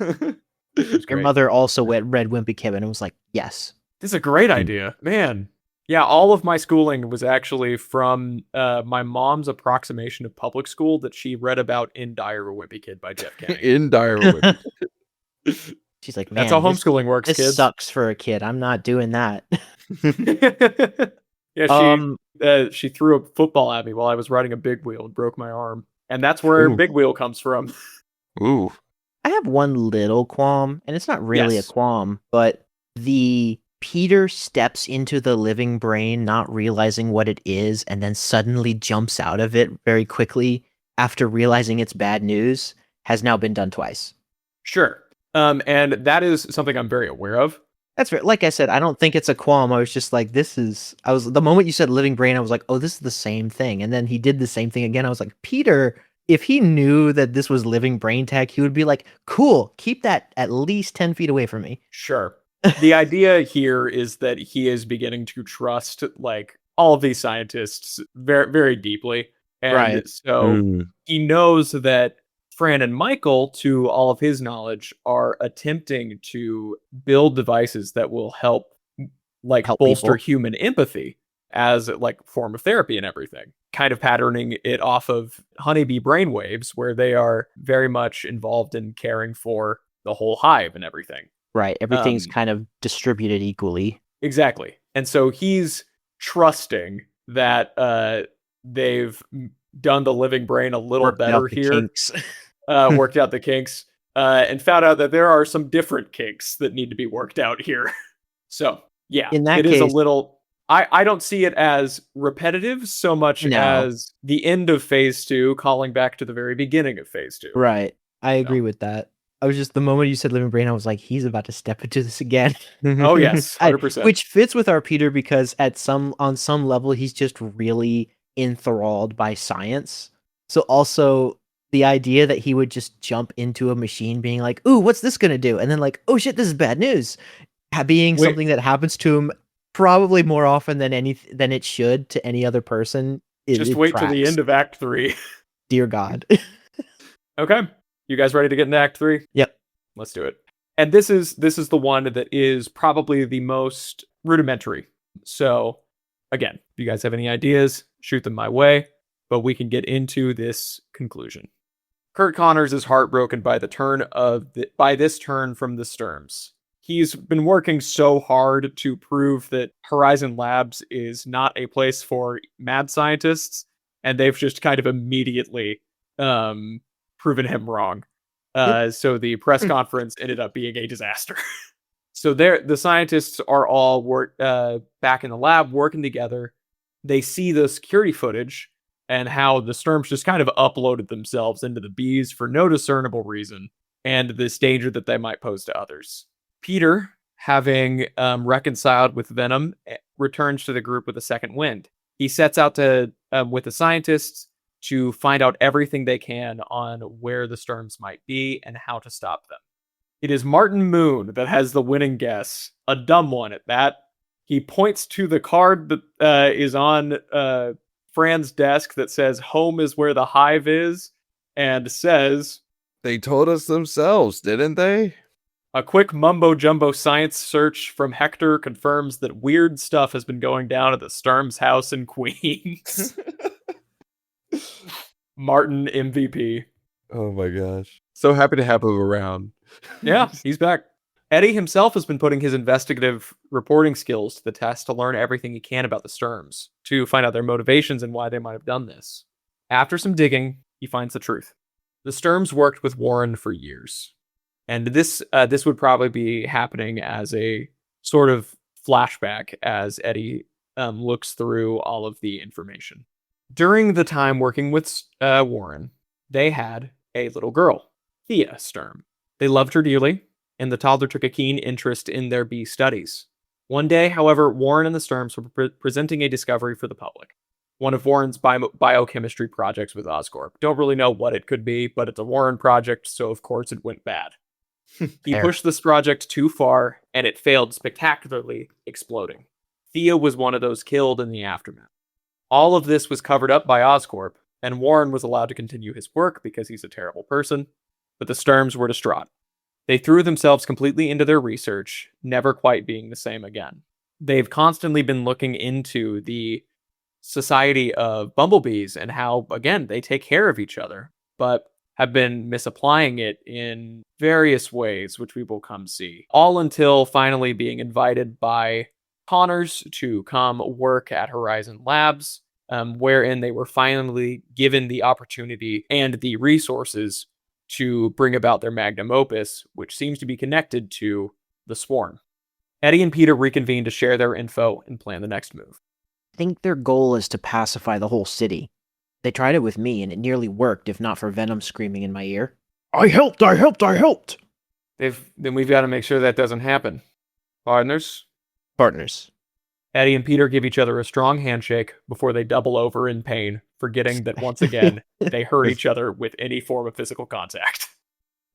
Your mother also read Wimpy Kid and was like, yes. This is a great idea. Man. Yeah, all of my schooling was actually from my mom's approximation of public school that she read about in Diary of a Wimpy Kid by Jeff Kenny. In Diary of a Wimpy Kid. She's like, man, that's how homeschooling works, this kids. sucks for a kid. I'm not doing that. Yeah, she threw a football at me while I was riding a big wheel and broke my arm. And that's where big wheel comes from. Ooh. I have one little qualm, and it's not really a qualm, but the Peter steps into the living brain not realizing what it is and then suddenly jumps out of it very quickly after realizing it's bad news has now been done twice. Sure. And that is something I'm very aware of. That's right. Like I said, I don't think it's a qualm. I was just like, the moment you said living brain, I was like, oh, this is the same thing. And then he did the same thing again. I was like, Peter, if he knew that this was living brain tech, he would be like, cool, keep that at least 10 feet away from me. Sure. The idea here is that he is beginning to trust like all of these scientists very, very deeply. And so he knows that Fran and Michael, to all of his knowledge, are attempting to build devices that will help bolster people. Human empathy as like form of therapy and everything. Kind of patterning it off of honeybee brainwaves, where they are very much involved in caring for the whole hive and everything. Right. Everything's kind of distributed equally. Exactly. And so he's trusting that they've done the living brain a little Worked better out the here. kinks. Worked out the kinks, and found out that there are some different kinks that need to be worked out here. So, yeah, In that it is a case- little... I don't see it as repetitive so much as the end of Phase 2 calling back to the very beginning of Phase 2. Right. I agree with that. I was just, the moment you said living brain, I was like, he's about to step into this again. Oh, yes, 100%. Which fits with our Peter because on some level, he's just really enthralled by science. So also the idea that he would just jump into a machine being like, ooh, what's this going to do? And then like, oh shit, this is bad news. Being something that happens to him probably more often than it should to any other person. Just wait till the end of Act 3. Dear God. Okay. You guys ready to get into Act 3? Yep. Let's do it. And this is the one that is probably the most rudimentary. So, again, if you guys have any ideas, shoot them my way, but we can get into this conclusion. Kurt Connors is heartbroken by this turn from the Sturms. He's been working so hard to prove that Horizon Labs is not a place for mad scientists, and they've just kind of immediately proven him wrong. So the press conference ended up being a disaster. So the scientists are all back in the lab working together. They see the security footage and how the Sturms just kind of uploaded themselves into the bees for no discernible reason, and this danger that they might pose to others. Peter, having reconciled with Venom, returns to the group with a second wind. He sets out to with the scientists to find out everything they can on where the Sturms might be and how to stop them. It is Martin Moon that has the winning guess, a dumb one at that. He points to the card that is on Fran's desk that says home is where the hive is, and says, They told us themselves, didn't they? A quick mumbo-jumbo science search from Hector confirms that weird stuff has been going down at the Sturms house in Queens. Martin MVP. Oh my gosh. So happy to have him around. Yeah, he's back. Eddie himself has been putting his investigative reporting skills to the test to learn everything he can about the Sturms, to find out their motivations and why they might have done this. After some digging, he finds the truth. The Sturms worked with Warren for years. And this would probably be happening as a sort of flashback as Eddie looks through all of the information. During the time working with Warren, they had a little girl, Thea Sturm. They loved her dearly, and the toddler took a keen interest in their bee studies. One day, however, Warren and the Sturms were presenting a discovery for the public. One of Warren's biochemistry projects with Oscorp. Don't really know what it could be, but it's a Warren project, so of course it went bad. He pushed this project too far, and it failed spectacularly, exploding. Thea was one of those killed in the aftermath. All of this was covered up by Oscorp, and Warren was allowed to continue his work because he's a terrible person, but the Sturms were distraught. They threw themselves completely into their research, never quite being the same again. They've constantly been looking into the society of bumblebees and how, again, they take care of each other, but have been misapplying it in various ways, which we will come see. All until finally being invited by Connors to come work at Horizon Labs, wherein they were finally given the opportunity and the resources to bring about their magnum opus, which seems to be connected to the Swarm. Eddie and Peter reconvene to share their info and plan the next move. I think their goal is to pacify the whole city. They tried it with me, and it nearly worked, if not for Venom screaming in my ear. I helped! Then we've got to make sure that doesn't happen. Partners? Partners. Eddie and Peter give each other a strong handshake before they double over in pain, forgetting that once again, they hurt each other with any form of physical contact.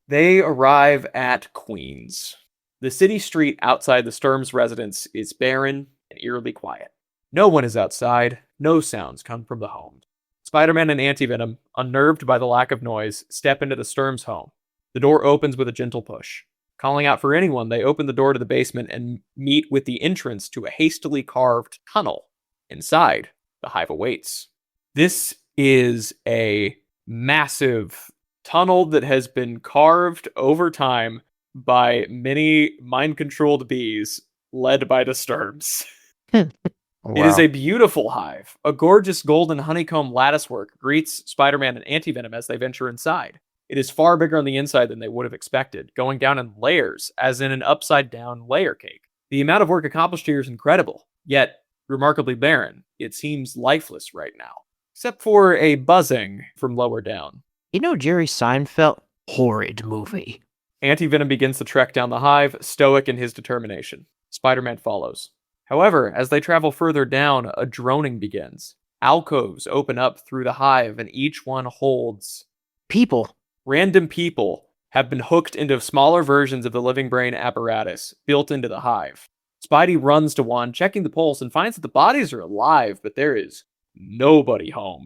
They arrive at Queens. The city street outside the Sturms' residence is barren and eerily quiet. No one is outside, no sounds come from the home. Spider-Man and Antivenom, unnerved by the lack of noise, step into the Sturms' home. The door opens with a gentle push. Calling out for anyone, they open the door to the basement and meet with the entrance to a hastily carved tunnel. Inside, the hive awaits. This is a massive tunnel that has been carved over time by many mind-controlled bees led by the Sturms. It is a beautiful hive. A gorgeous golden honeycomb latticework greets Spider-Man and Antivenom as they venture inside. It is far bigger on the inside than they would have expected, going down in layers, as in an upside-down layer cake. The amount of work accomplished here is incredible, yet remarkably barren. It seems lifeless right now, except for a buzzing from lower down. You know Jerry Seinfeld? Horrid movie. Antivenom begins to trek down the hive, stoic in his determination. Spider-Man follows. However, as they travel further down, a droning begins. Alcoves open up through the hive, and each one holds... People. Random people have been hooked into smaller versions of the living brain apparatus built into the hive. Spidey runs to one, checking the pulse, and finds that the bodies are alive, but there is nobody home.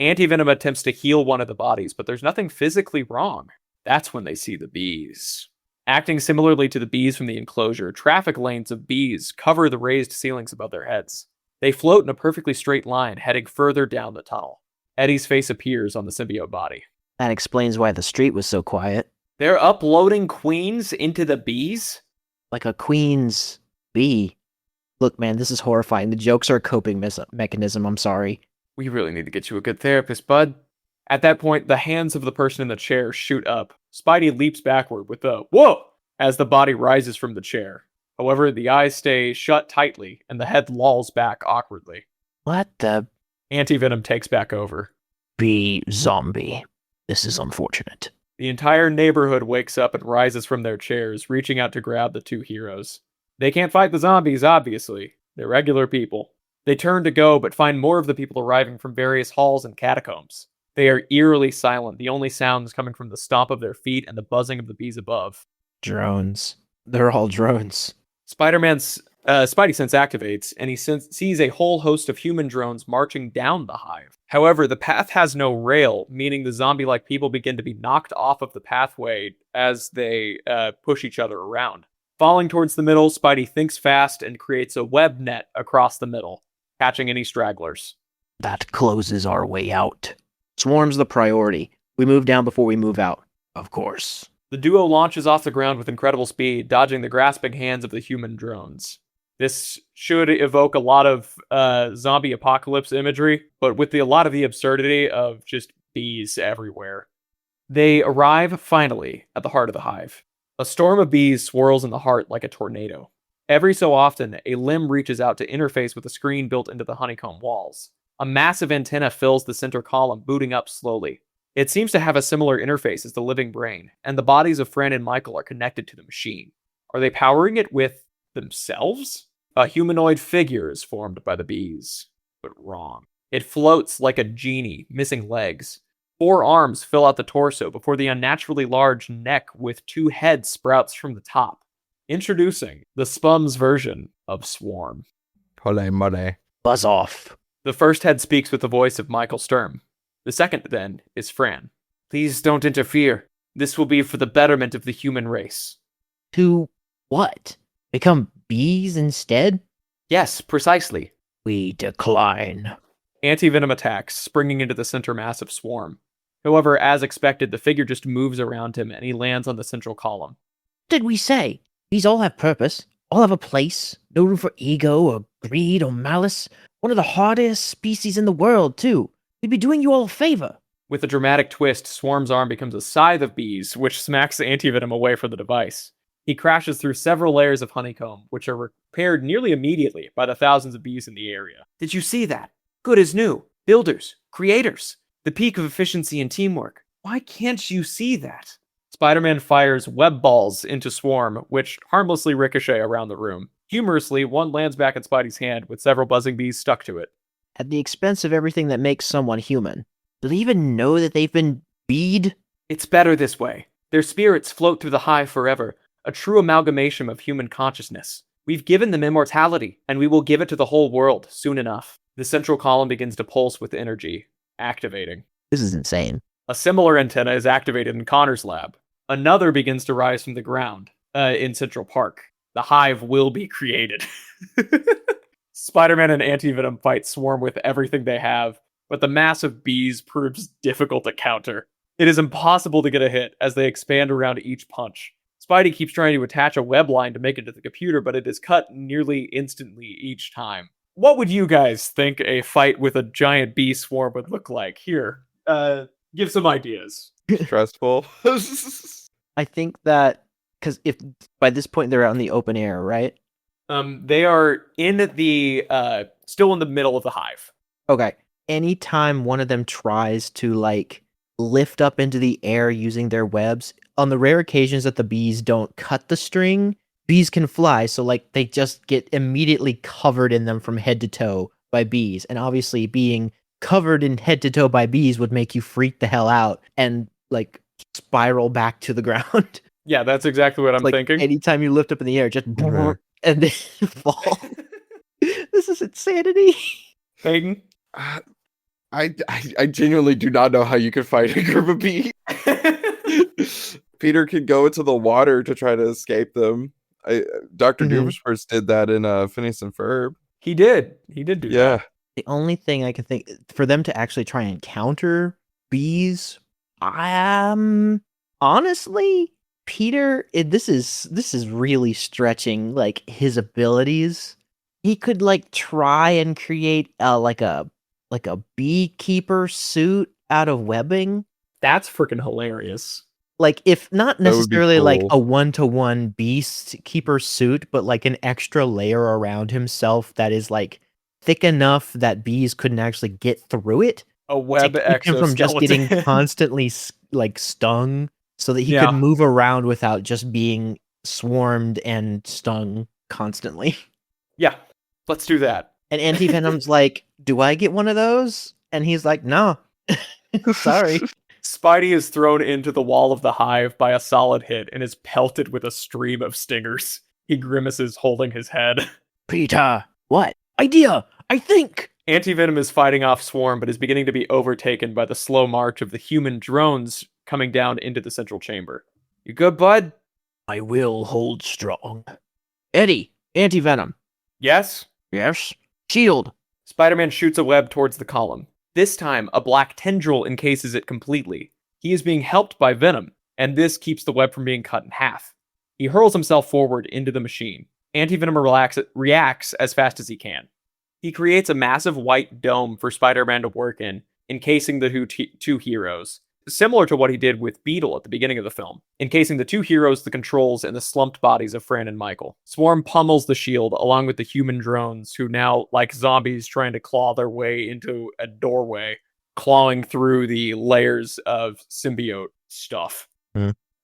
Antivenom attempts to heal one of the bodies, but there's nothing physically wrong. That's when they see the bees. Acting similarly to the bees from the enclosure, traffic lanes of bees cover the raised ceilings above their heads. They float in a perfectly straight line, heading further down the tunnel. Eddie's face appears on the symbiote body. That explains why the street was so quiet. They're uploading queens into the bees? Like a queen's bee. Look, man, this is horrifying. The jokes are a coping mechanism, I'm sorry. We really need to get you a good therapist, bud. At that point, the hands of the person in the chair shoot up. Spidey leaps backward with a "whoa" as the body rises from the chair. However, the eyes stay shut tightly, and the head lolls back awkwardly. What the... Antivenom takes back over. Bee zombie. This is unfortunate. The entire neighborhood wakes up and rises from their chairs, reaching out to grab the two heroes. They can't fight the zombies, obviously. They're regular people. They turn to go, but find more of the people arriving from various halls and catacombs. They are eerily silent, the only sounds coming from the stomp of their feet and the buzzing of the bees above. Drones. They're all drones. Spidey sense activates, and he sees a whole host of human drones marching down the hive. However, the path has no rail, meaning the zombie-like people begin to be knocked off of the pathway as they push each other around. Falling towards the middle, Spidey thinks fast and creates a web net across the middle, catching any stragglers. That closes our way out. Swarm's the priority. We move down before we move out. Of course. The duo launches off the ground with incredible speed, dodging the grasping hands of the human drones. This should evoke a lot of zombie apocalypse imagery, but with a lot of the absurdity of just bees everywhere. They arrive, finally, at the heart of the hive. A storm of bees swirls in the heart like a tornado. Every so often, a limb reaches out to interface with a screen built into the honeycomb walls. A massive antenna fills the center column, booting up slowly. It seems to have a similar interface as the living brain, and the bodies of Fran and Michael are connected to the machine. Are they powering it with themselves? A humanoid figure is formed by the bees, but wrong. It floats like a genie, missing legs. 4 arms fill out the torso before the unnaturally large neck with 2 heads sprouts from the top. Introducing the Spums version of Swarm. Holy moly. Buzz off. The first head speaks with the voice of Michael Sturm. The second, then, is Fran. Please don't interfere. This will be for the betterment of the human race. To what? Become bees instead? Yes, precisely. We decline. Antivenom attacks, springing into the center mass of Swarm. However, as expected, the figure just moves around him and he lands on the central column. Did we say? These all have purpose. All have a place. No room for ego or greed or malice. One of the hardest species in the world, too. We'd be doing you all a favor. With a dramatic twist, Swarm's arm becomes a scythe of bees, which smacks Antivenom away from the device. He crashes through several layers of honeycomb, which are repaired nearly immediately by the thousands of bees in the area. Did you see that? Good as new. Builders. Creators. The peak of efficiency and teamwork. Why can't you see that? Spider-Man fires web balls into Swarm, which harmlessly ricochet around the room. Humorously, one lands back in Spidey's hand with several buzzing bees stuck to it. At the expense of everything that makes someone human. Do they even know that they've been beed? It's better this way. Their spirits float through the hive forever, a true amalgamation of human consciousness. We've given them immortality, and we will give it to the whole world soon enough. The central column begins to pulse with energy, activating. This is insane. A similar antenna is activated in Connor's lab. Another begins to rise from the ground in Central Park. The hive will be created. Spider-Man and Antivenom fight Swarm with everything they have, but the mass of bees proves difficult to counter. It is impossible to get a hit as they expand around each punch. Spidey keeps trying to attach a web line to make it to the computer, but it is cut nearly instantly each time. What would you guys think a fight with a giant bee swarm would look like? Here, give some ideas. Stressful. I think that because if by this point they're out in the open air, right? They are in the still in the middle of the hive. Okay. Anytime one of them tries to like lift up into the air using their webs, on the rare occasions that the bees don't cut the string, bees can fly. So like they just get immediately covered in them from head to toe by bees. And obviously being covered in head to toe by bees would make you freak the hell out and like spiral back to the ground. Yeah, that's exactly what I'm like thinking. Anytime you lift up in the air, just and then fall. This is insanity. Hayden? I genuinely do not know how you could fight a group of bees. Peter could go into the water to try to escape them. Dr. Doofenshmirtz did that in Phineas and Ferb. He did do that. The only thing I can think for them to actually try and counter bees, honestly, Peter, this is really stretching like his abilities. He could like try and create like a beekeeper suit out of webbing. That's freaking hilarious. Like if not necessarily like cool. a 1-to-1 beekeeper suit, but like an extra layer around himself that is like thick enough that bees couldn't actually get through it. A web exoskeleton. From just getting constantly like stung, so that he could move around without just being swarmed and stung constantly. Yeah, let's do that. And Antivenom's like, do I get one of those? And he's like, no. Sorry. Spidey is thrown into the wall of the hive by a solid hit and is pelted with a stream of stingers. He grimaces, holding his head. Peter, what? Idea, I think! Antivenom is fighting off Swarm, but is beginning to be overtaken by the slow march of the human drones coming down into the central chamber. You good, bud? I will hold strong. Eddie, Antivenom. Yes? Yes. Shield. Spider-Man shoots a web towards the column. This time, a black tendril encases it completely. He is being helped by Venom, and this keeps the web from being cut in half. He hurls himself forward into the machine. Antivenom reacts as fast as he can. He creates a massive white dome for Spider-Man to work in, encasing the two heroes, similar to what he did with Beetle at the beginning of the film, encasing the two heroes, the controls, and the slumped bodies of Fran and Michael. Swarm pummels the shield, along with the human drones, who now, like zombies, trying to claw their way into a doorway, clawing through the layers of symbiote stuff.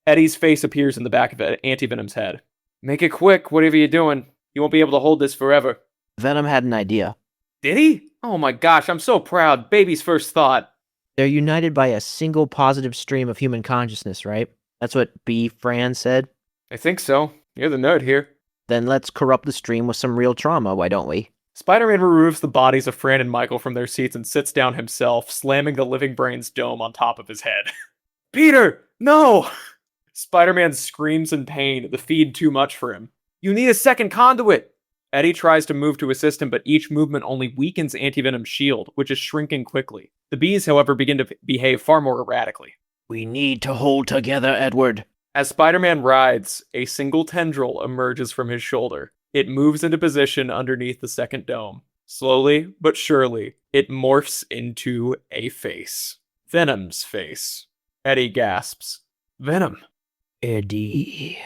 Eddie's face appears in the back of Antivenom's head. Make it quick, whatever you're doing. You won't be able to hold this forever. Venom had an idea. Did he? Oh my gosh, I'm so proud. Baby's first thought. They're united by a single positive stream of human consciousness, right? That's what B. Fran said. I think so. You're the nerd here. Then let's corrupt the stream with some real trauma, why don't we? Spider-Man removes the bodies of Fran and Michael from their seats and sits down himself, slamming the living brain's dome on top of his head. Peter, no! Spider-Man screams in pain, the feed too much for him. You need a second conduit! Eddie tries to move to assist him, but each movement only weakens Antivenom's shield, which is shrinking quickly. The bees, however, begin to behave far more erratically. We need to hold together, Edward. As Spider-Man rides, a single tendril emerges from his shoulder. It moves into position underneath the second dome. Slowly, but surely, it morphs into a face. Venom's face. Eddie gasps. Venom. Eddie.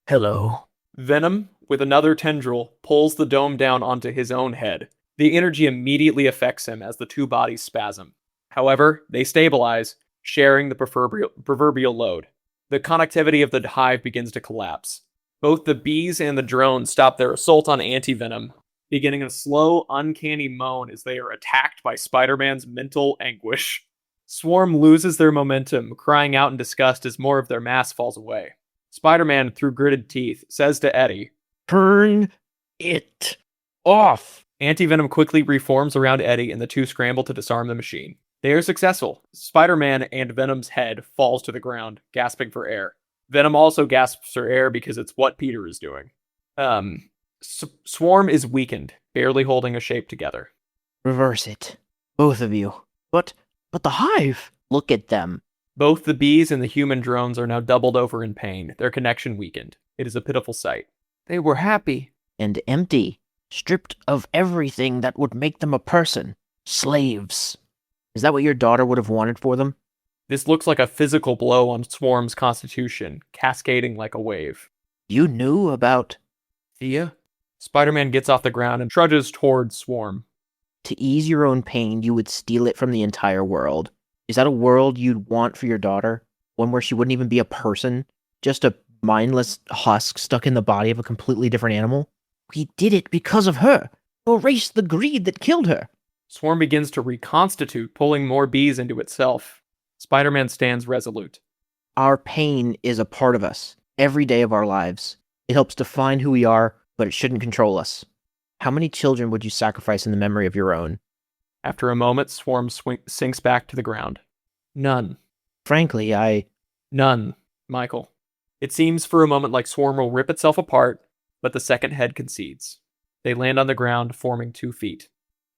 Hello. Venom, with another tendril, pulls the dome down onto his own head. The energy immediately affects him as the two bodies spasm. However, they stabilize, sharing the proverbial load. The connectivity of the hive begins to collapse. Both the bees and the drones stop their assault on Antivenom, beginning a slow, uncanny moan as they are attacked by Spider-Man's mental anguish. Swarm loses their momentum, crying out in disgust as more of their mass falls away. Spider-Man, through gritted teeth, says to Eddie, Turn it off. Antivenom quickly reforms around Eddie and the two scramble to disarm the machine. They are successful. Spider-Man and Venom's head falls to the ground, gasping for air. Venom also gasps for air because it's what Peter is doing. Swarm is weakened, barely holding a shape together. Reverse it. Both of you. But the hive. Look at them. Both the bees and the human drones are now doubled over in pain, their connection weakened. It is a pitiful sight. They were happy. And empty, stripped of everything that would make them a person. Slaves. Is that what your daughter would have wanted for them? This looks like a physical blow on Swarm's constitution, cascading like a wave. You knew about... Thea? Spider-Man gets off the ground and trudges towards Swarm. To ease your own pain, you would steal it from the entire world. Is that a world you'd want for your daughter? One where she wouldn't even be a person? Just a mindless husk stuck in the body of a completely different animal? We did it because of her. To erase the greed that killed her. Swarm begins to reconstitute, pulling more bees into itself. Spider-Man stands resolute. Our pain is a part of us, every day of our lives. It helps define who we are, but it shouldn't control us. How many children would you sacrifice in the memory of your own? After a moment, Swarm sinks back to the ground. None. Frankly, None, Michael. It seems for a moment like Swarm will rip itself apart, but the second head concedes. They land on the ground, forming 2 feet.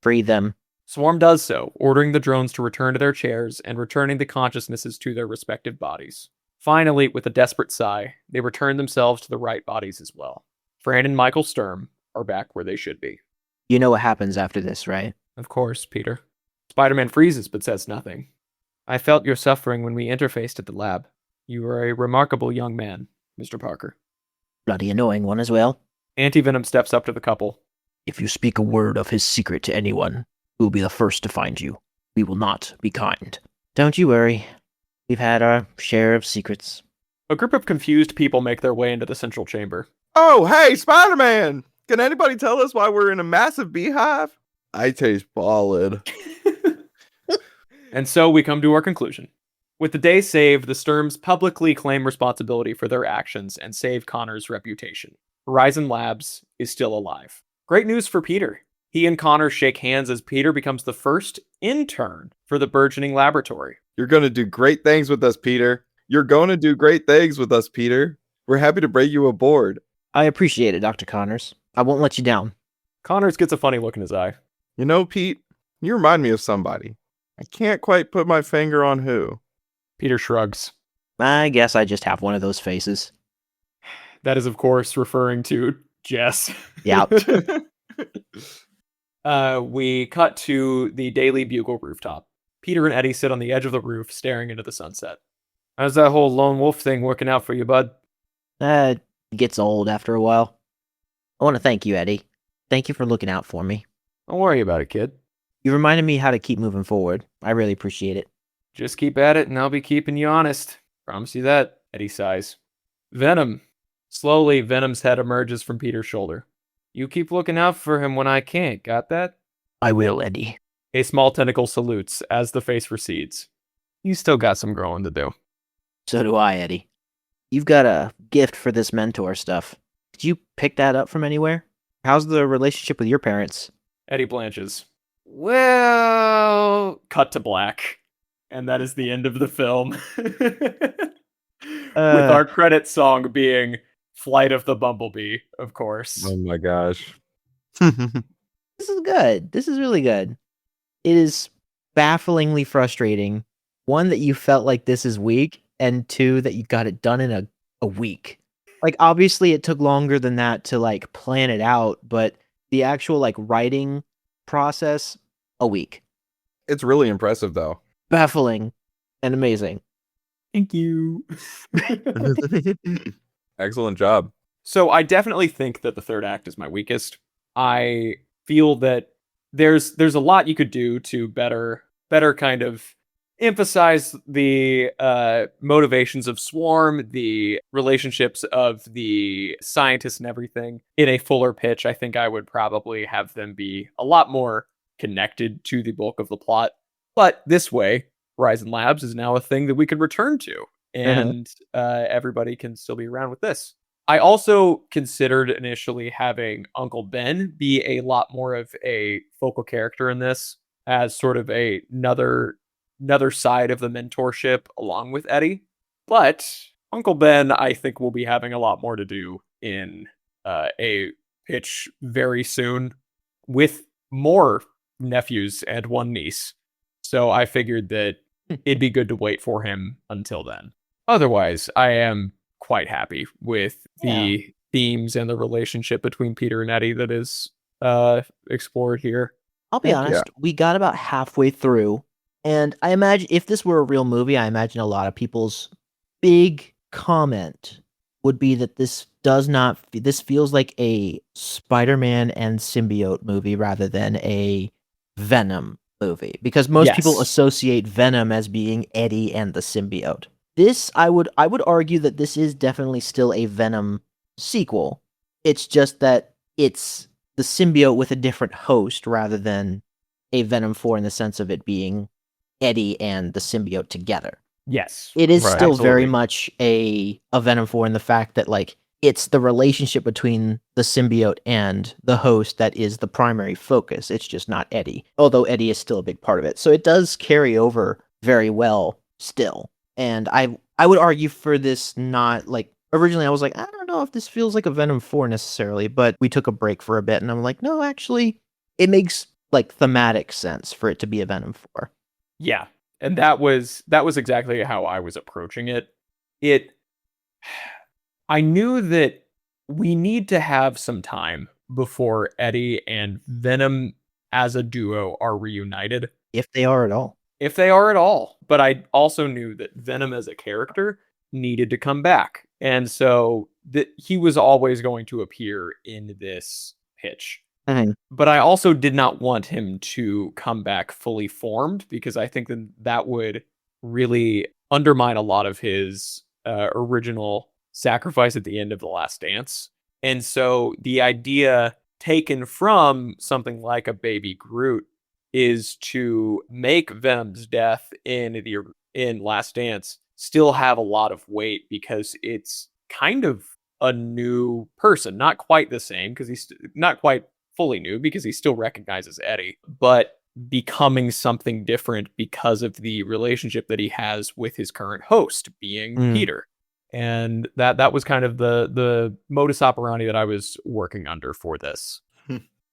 Free them. Swarm does so, ordering the drones to return to their chairs and returning the consciousnesses to their respective bodies. Finally, with a desperate sigh, they return themselves to the right bodies as well. Fran and Michael Sturm are back where they should be. You know what happens after this, right? Of course, Peter. Spider-Man freezes but says nothing. I felt your suffering when we interfaced at the lab. You are a remarkable young man, Mr. Parker. Bloody annoying one as well. Antivenom steps up to the couple. If you speak a word of his secret to anyone, we will be the first to find you. We will not be kind. Don't you worry. We've had our share of secrets. A group of confused people make their way into the central chamber. Oh, hey, Spider-Man! Can anybody tell us why we're in a massive beehive? I taste ballin'. And so we come to our conclusion. With the day saved, the Sturms publicly claim responsibility for their actions and save Connor's reputation. Horizon Labs is still alive. Great news for Peter. He and Connor shake hands as Peter becomes the first intern for the burgeoning laboratory. You're going to do great things with us, Peter. You're going to do great things with us, Peter. We're happy to bring you aboard. I appreciate it, Dr. Connors. I won't let you down. Connors gets a funny look in his eye. You know, Pete, you remind me of somebody. I can't quite put my finger on who. Peter shrugs. I guess I just have one of those faces. That is, of course, referring to Jess. Yep. We cut to the Daily Bugle rooftop. Peter and Eddie sit on the edge of the roof, staring into the sunset. How's that whole lone wolf thing working out for you, bud? It gets old after a while. I want to thank you, Eddie. Thank you for looking out for me. Don't worry about it, kid. You reminded me how to keep moving forward. I really appreciate it. Just keep at it, and I'll be keeping you honest. Promise you that, Eddie sighs. Venom. Slowly, Venom's head emerges from Peter's shoulder. You keep looking out for him when I can't, got that? I will, Eddie. A small tentacle salutes as the face recedes. You still got some growing to do. So do I, Eddie. You've got a gift for this mentor stuff. Did you pick that up from anywhere? How's the relationship with your parents? Eddie blanches. Well, cut to black. And that is the end of the film. With our credit song being Flight of the Bumblebee, of course. Oh my gosh. This is good. This is really good. It is bafflingly frustrating. One, that you felt like this is weak, and 2, that you got it done in a week. Like, obviously it took longer than that to like plan it out, but the actual like writing process, a week. It's really impressive though. Baffling and amazing. Thank you. Excellent job. So I definitely think that the third act is my weakest. I feel that there's a lot you could do to better kind of emphasize the motivations of Swarm, the relationships of the scientists and everything in a fuller pitch. I think I would probably have them be a lot more connected to the bulk of the plot. But this way, Horizon Labs is now a thing that we can return to, and everybody can still be around with this. I also considered initially having Uncle Ben be a lot more of a focal character in this, as sort of another side of the mentorship along with Eddie. But Uncle Ben, I think, will be having a lot more to do in a pitch very soon with more nephews and one niece. So I figured that it'd be good to wait for him until then. Otherwise, I am quite happy with the themes and the relationship between Peter and Eddie that is explored here. I'll be honest, we got about halfway through, and I imagine if this were a real movie, I imagine a lot of people's big comment would be that this feels like a Spider-Man and symbiote movie rather than a Venom movie, because most people associate Venom as being Eddie and the symbiote. This, I would argue that this is definitely still a Venom sequel. It's just that it's the symbiote with a different host rather than a Venom 4 in the sense of it being Eddie and the symbiote together. Yes. It is still very much a Venom 4 in the fact that, like, it's the relationship between the symbiote and the host that is the primary focus. It's just not Eddie, although Eddie is still a big part of it. So it does carry over very well still. And I would argue for this not, like, originally I was like, I don't know if this feels like a Venom 4 necessarily, but we took a break for a bit and I'm like, no, actually, it makes, like, thematic sense for it to be a Venom 4. Yeah. And that was exactly how I was approaching it. I knew that we need to have some time before Eddie and Venom as a duo are reunited. If they are at all. If they are at all. But I also knew that Venom as a character needed to come back. And so he was always going to appear in this pitch. Mm-hmm. But I also did not want him to come back fully formed, because I think that would really undermine a lot of his original sacrifice at the end of The Last Dance. And so the idea taken from something like a baby Groot is to make Venom's death in Last Dance still have a lot of weight, because it's kind of a new person, not quite the same, because he's not quite fully new, because he still recognizes Eddie, but becoming something different because of the relationship that he has with his current host, being Peter. And that was kind of the modus operandi that I was working under for this.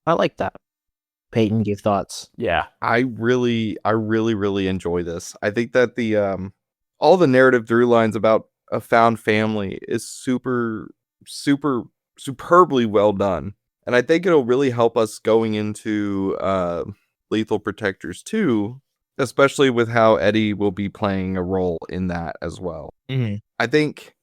I like that. Peyton, give thoughts. Yeah. I really enjoy this. I think that the all the narrative through lines about a found family is superbly well done. And I think it'll really help us going into Lethal Protectors 2, especially with how Eddie will be playing a role in that as well. Mm-hmm. I think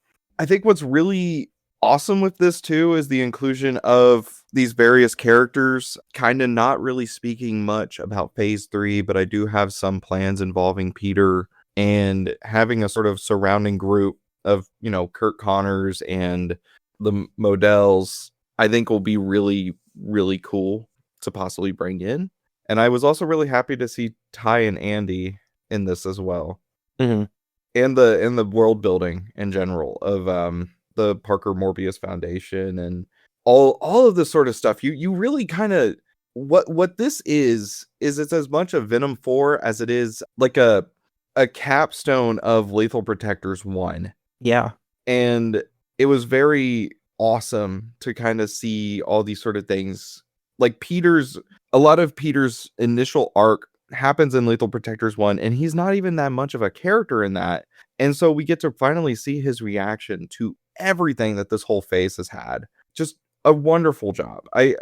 what's really awesome with this too is the inclusion of these various characters, kind of not really speaking much about Phase 3, but I do have some plans involving Peter, and having a sort of surrounding group of, Kurt Connors and the Modells, I think will be really, really cool to possibly bring in. And I was also really happy to see Ty and Andy in this as well. Mm-hmm. And the world building in general of the Parker Morbius Foundation and all of this sort of stuff. You really kind of what this is it's as much a Venom 4 as it is like a capstone of Lethal Protectors 1. Yeah. And it was very awesome to kind of see all these sort of things. Like a lot of Peter's initial arc happens in Lethal Protectors 1, and he's not even that much of a character in that. And so we get to finally see his reaction to everything that this whole phase has had. Just a wonderful job. I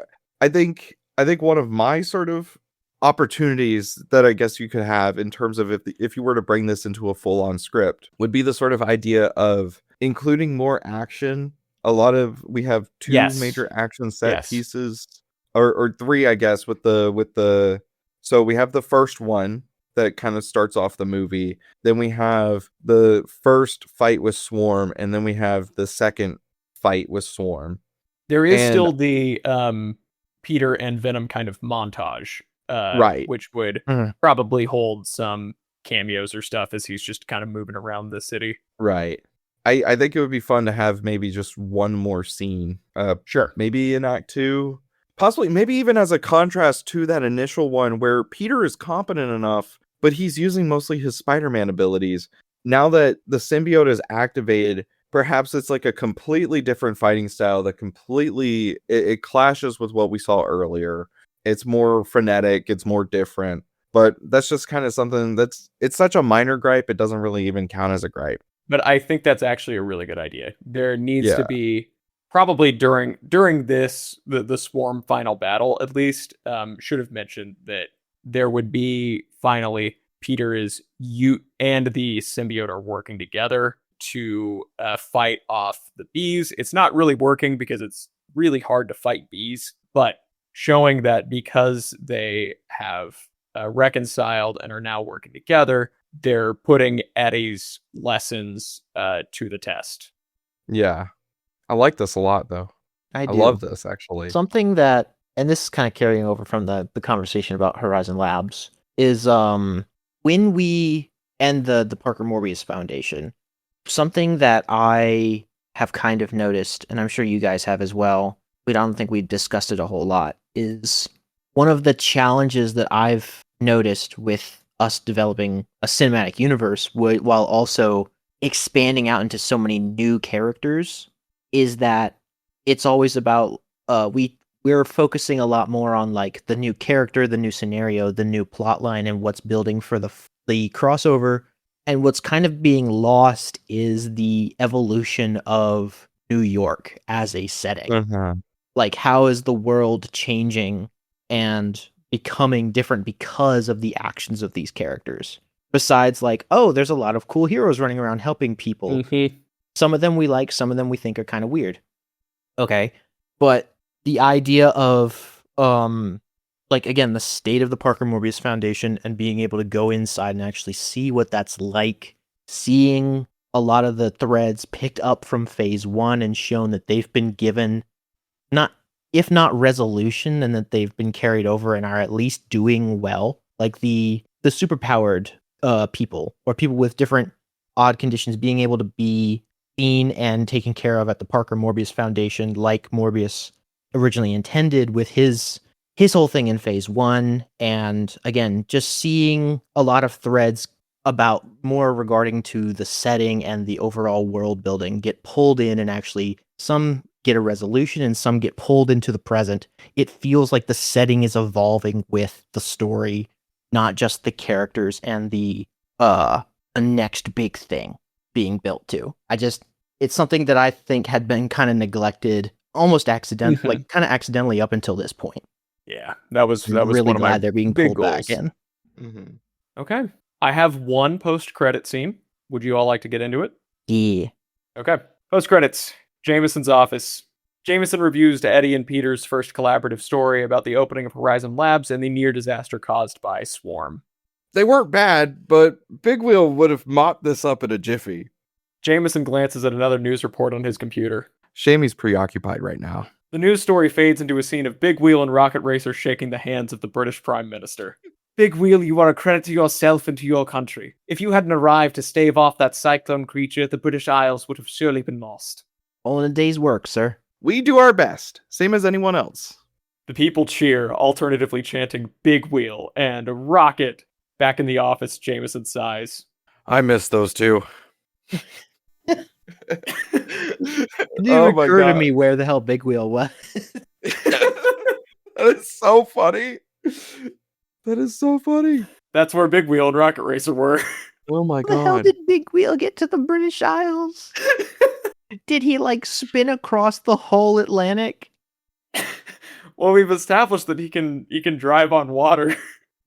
think one of my sort of opportunities that I guess you could have in terms of if you were to bring this into a full-on script would be the sort of idea of including more action. We have two major action set pieces, or three, I guess, with the so we have the first one that kind of starts off the movie. Then we have the first fight with Swarm, and then we have the second fight with Swarm. There is still the Peter and Venom kind of montage, right? Which would probably hold some cameos or stuff as he's just kind of moving around the city. Right. I think it would be fun to have maybe just one more scene. Sure. Maybe in Act 2. Possibly, maybe even as a contrast to that initial one where Peter is competent enough, but he's using mostly his Spider-Man abilities. Now that the symbiote is activated, perhaps it's like a completely different fighting style that it clashes with what we saw earlier. It's more frenetic. It's more different. But that's just kind of something it's such a minor gripe, it doesn't really even count as a gripe. But I think that's actually a really good idea. There needs to Yeah. be, probably during this, the Swarm final battle, at least, should have mentioned that there would be, finally, Peter and the symbiote are working together to fight off the bees. It's not really working because it's really hard to fight bees, but showing that because they have reconciled and are now working together, they're putting Eddie's lessons to the test. Yeah. I like this a lot, though. I do. love this, actually. Something that, and this is kind of carrying over from the conversation about Horizon Labs, is when we end the Parker Morbius Foundation, something that I have kind of noticed, and I'm sure you guys have as well, but I don't think we discussed it a whole lot, is one of the challenges that I've noticed with us developing a cinematic universe while also expanding out into so many new characters is that it's always about we're focusing a lot more on like the new character, the new scenario, the new plot line, and what's building for the crossover. And what's kind of being lost is the evolution of New York as a setting. Uh-huh. Like, how is the world changing and becoming different because of the actions of these characters? Besides, like, oh, there's a lot of cool heroes running around helping people. Mm-hmm. Some of them we like, some of them we think are kind of weird. Okay. But the idea of, like, again, the state of the Parker Morbius Foundation and being able to go inside and actually see what that's like, seeing a lot of the threads picked up from phase 1 and shown that they've been given, if not resolution, and that they've been carried over and are at least doing well. Like the superpowered people, or people with different odd conditions, being able to be seen and taken care of at the Parker Morbius Foundation, like Morbius originally intended with his whole thing in phase 1. And again, just seeing a lot of threads about more regarding to the setting and the overall world building get pulled in, and actually some get a resolution and some get pulled into the present. It feels like the setting is evolving with the story, not just the characters and the next big thing being built to. It's something that I think had been kind of neglected, almost accidentally, like kind of accidentally up until this point. Yeah, that was really one of my glad they're being big pulled back goals. in. Mm-hmm. Okay, I have one post-credit scene. Would you all like to get into it? Yeah. Okay, post-credits. Jameson's office. Jameson reviews to Eddie and Peter's first collaborative story about the opening of Horizon Labs and the near disaster caused by Swarm. They weren't bad, but Big Wheel would have mopped this up in a jiffy. Jameson glances at another news report on his computer. Shame he's preoccupied right now. The news story fades into a scene of Big Wheel and Rocket Racer shaking the hands of the British Prime Minister. Big Wheel, you are a credit to yourself and to your country. If you hadn't arrived to stave off that cyclone creature, the British Isles would have surely been lost. All in a day's work, sir. We do our best, same as anyone else. The people cheer, alternatively chanting Big Wheel and Rocket. Back in the office, Jameson sighs. I miss those two. It didn't occur to me where the hell Big Wheel was. That is so funny. That is so funny. That's where Big Wheel and Rocket Racer were. Oh my How the hell god. did Big Wheel get to the British Isles? Did he like spin across the whole Atlantic? Well, we've established that he can drive on water.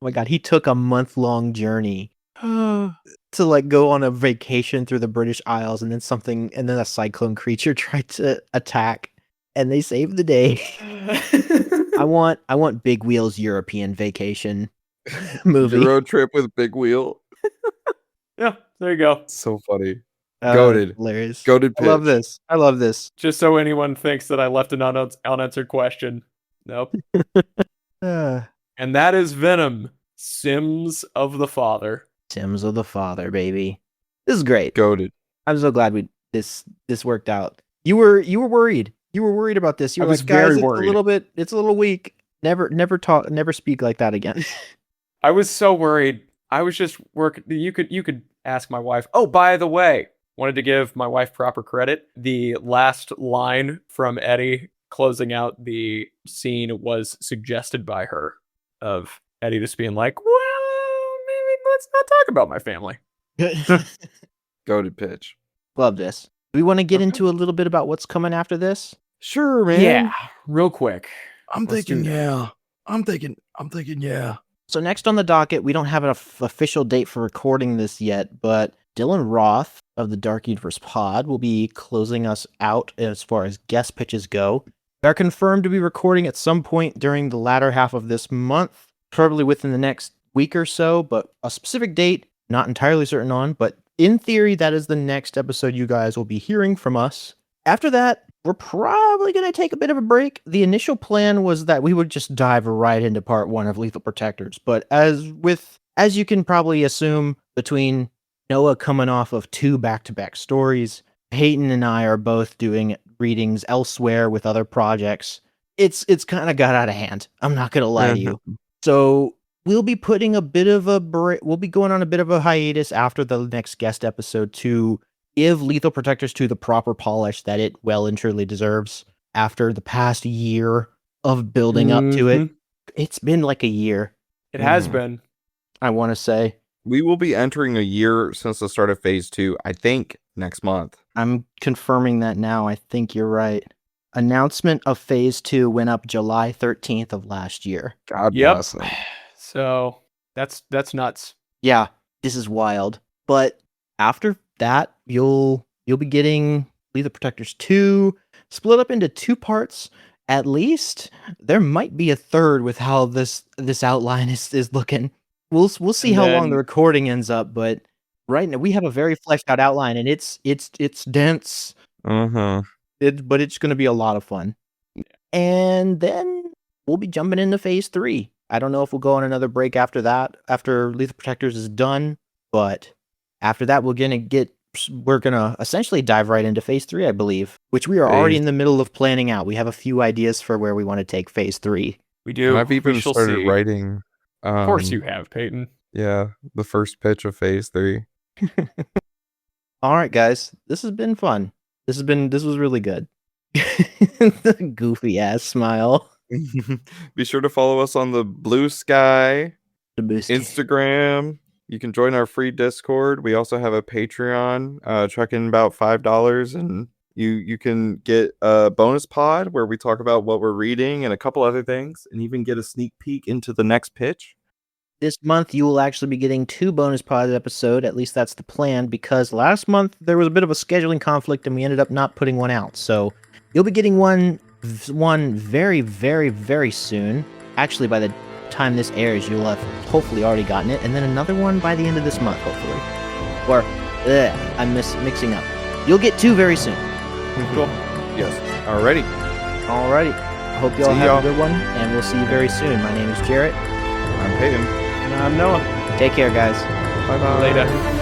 Oh my god, he took a month-long journey to like go on a vacation through the British Isles, and then a cyclone creature tried to attack, and they saved the day. I want Big Wheel's European vacation movie. Euro trip with Big Wheel. Yeah, there you go. So funny. Goated. Hilarious. Goated pitch. I love this. Just so anyone thinks that I left an unanswered question. Nope. And that is Venom, Syms of the Father. Syms of the Father, baby. This is great. Goated. I'm so glad this worked out. You were worried. You were worried about this. You were I was like, guys, very worried. it's a little weak. Never speak like that again. I was so worried. I was just working. You could ask my wife. Oh, by the way, wanted to give my wife proper credit. The last line from Eddie closing out the scene was suggested by her, of Eddie just being like, well, let's not talk about my family. Goated pitch. Love this. Do we want to get Okay. into a little bit about what's coming after this? Sure, man. Yeah, real quick. I'm Let's do thinking, that. yeah. I'm thinking, yeah. So next on the docket, we don't have an official date for recording this yet, but Dylan Roth of the Dark Universe Pod will be closing us out as far as guest pitches go. They're confirmed to be recording at some point during the latter half of this month, probably within the next week or so, but a specific date, not entirely certain on, but in theory, that is the next episode you guys will be hearing from us. After that, we're probably going to take a bit of a break. The initial plan was that we would just dive right into part 1 of Lethal Protectors, but as you can probably assume, between Noah coming off of 2 back-to-back stories, Peyton and I are both doing readings elsewhere with other projects. It's kind of got out of hand. I'm not going to lie to you. So we'll be putting a bit of a break. We'll be going on a bit of a hiatus after the next guest episode to give Lethal Protectors 2 the proper polish that it well and truly deserves after the past year of building up to it. It's been like a year, It has been. I want to say. We will be entering a year since the start of phase 2, I think, next month. I'm confirming that now. I think you're right. Announcement of phase 2 went up July 13th of last year. God Yep. bless them. So that's nuts. Yeah, this is wild. But after that, you'll be getting Lethal Protectors 2 split up into 2 parts. At least there might be a third with how this outline is looking. We'll see And how long then- the recording ends up, but right now we have a very fleshed out outline, and it's dense. Uh-huh. But it's going to be a lot of fun. And then we'll be jumping into phase 3. I don't know if we'll go on another break after that, after Lethal Protectors is done, but after that we're going to essentially dive right into phase 3, I believe, which we are already Phase- in the middle of planning out. We have a few ideas for where we want to take phase 3. We do. I've even We shall started see. writing. Of course you have, Peyton. Yeah, the first pitch of phase 3. All right, guys, this has been fun. This was really good. The goofy ass smile. Be sure to follow us on the Blue Sky, The boost. Instagram. You can join our free Discord. We also have a Patreon. Check in about $5 and you can get a bonus pod where we talk about what we're reading and a couple other things, and even get a sneak peek into the next pitch. This month, you will actually be getting 2 bonus pod episodes. At least that's the plan, because last month there was a bit of a scheduling conflict and we ended up not putting one out. So you'll be getting one very, very, very soon. Actually, by the time this airs, you'll have hopefully already gotten it. And then another one by the end of this month, hopefully. Or, I'm mixing up. You'll get 2 very soon. Cool. Yes. Alrighty. Alrighty. I hope y'all See have y'all. a good one, and we'll see you very soon. My name is Jarrett. I'm Peyton. And I'm Noah. Take care, guys. Bye-bye. Later.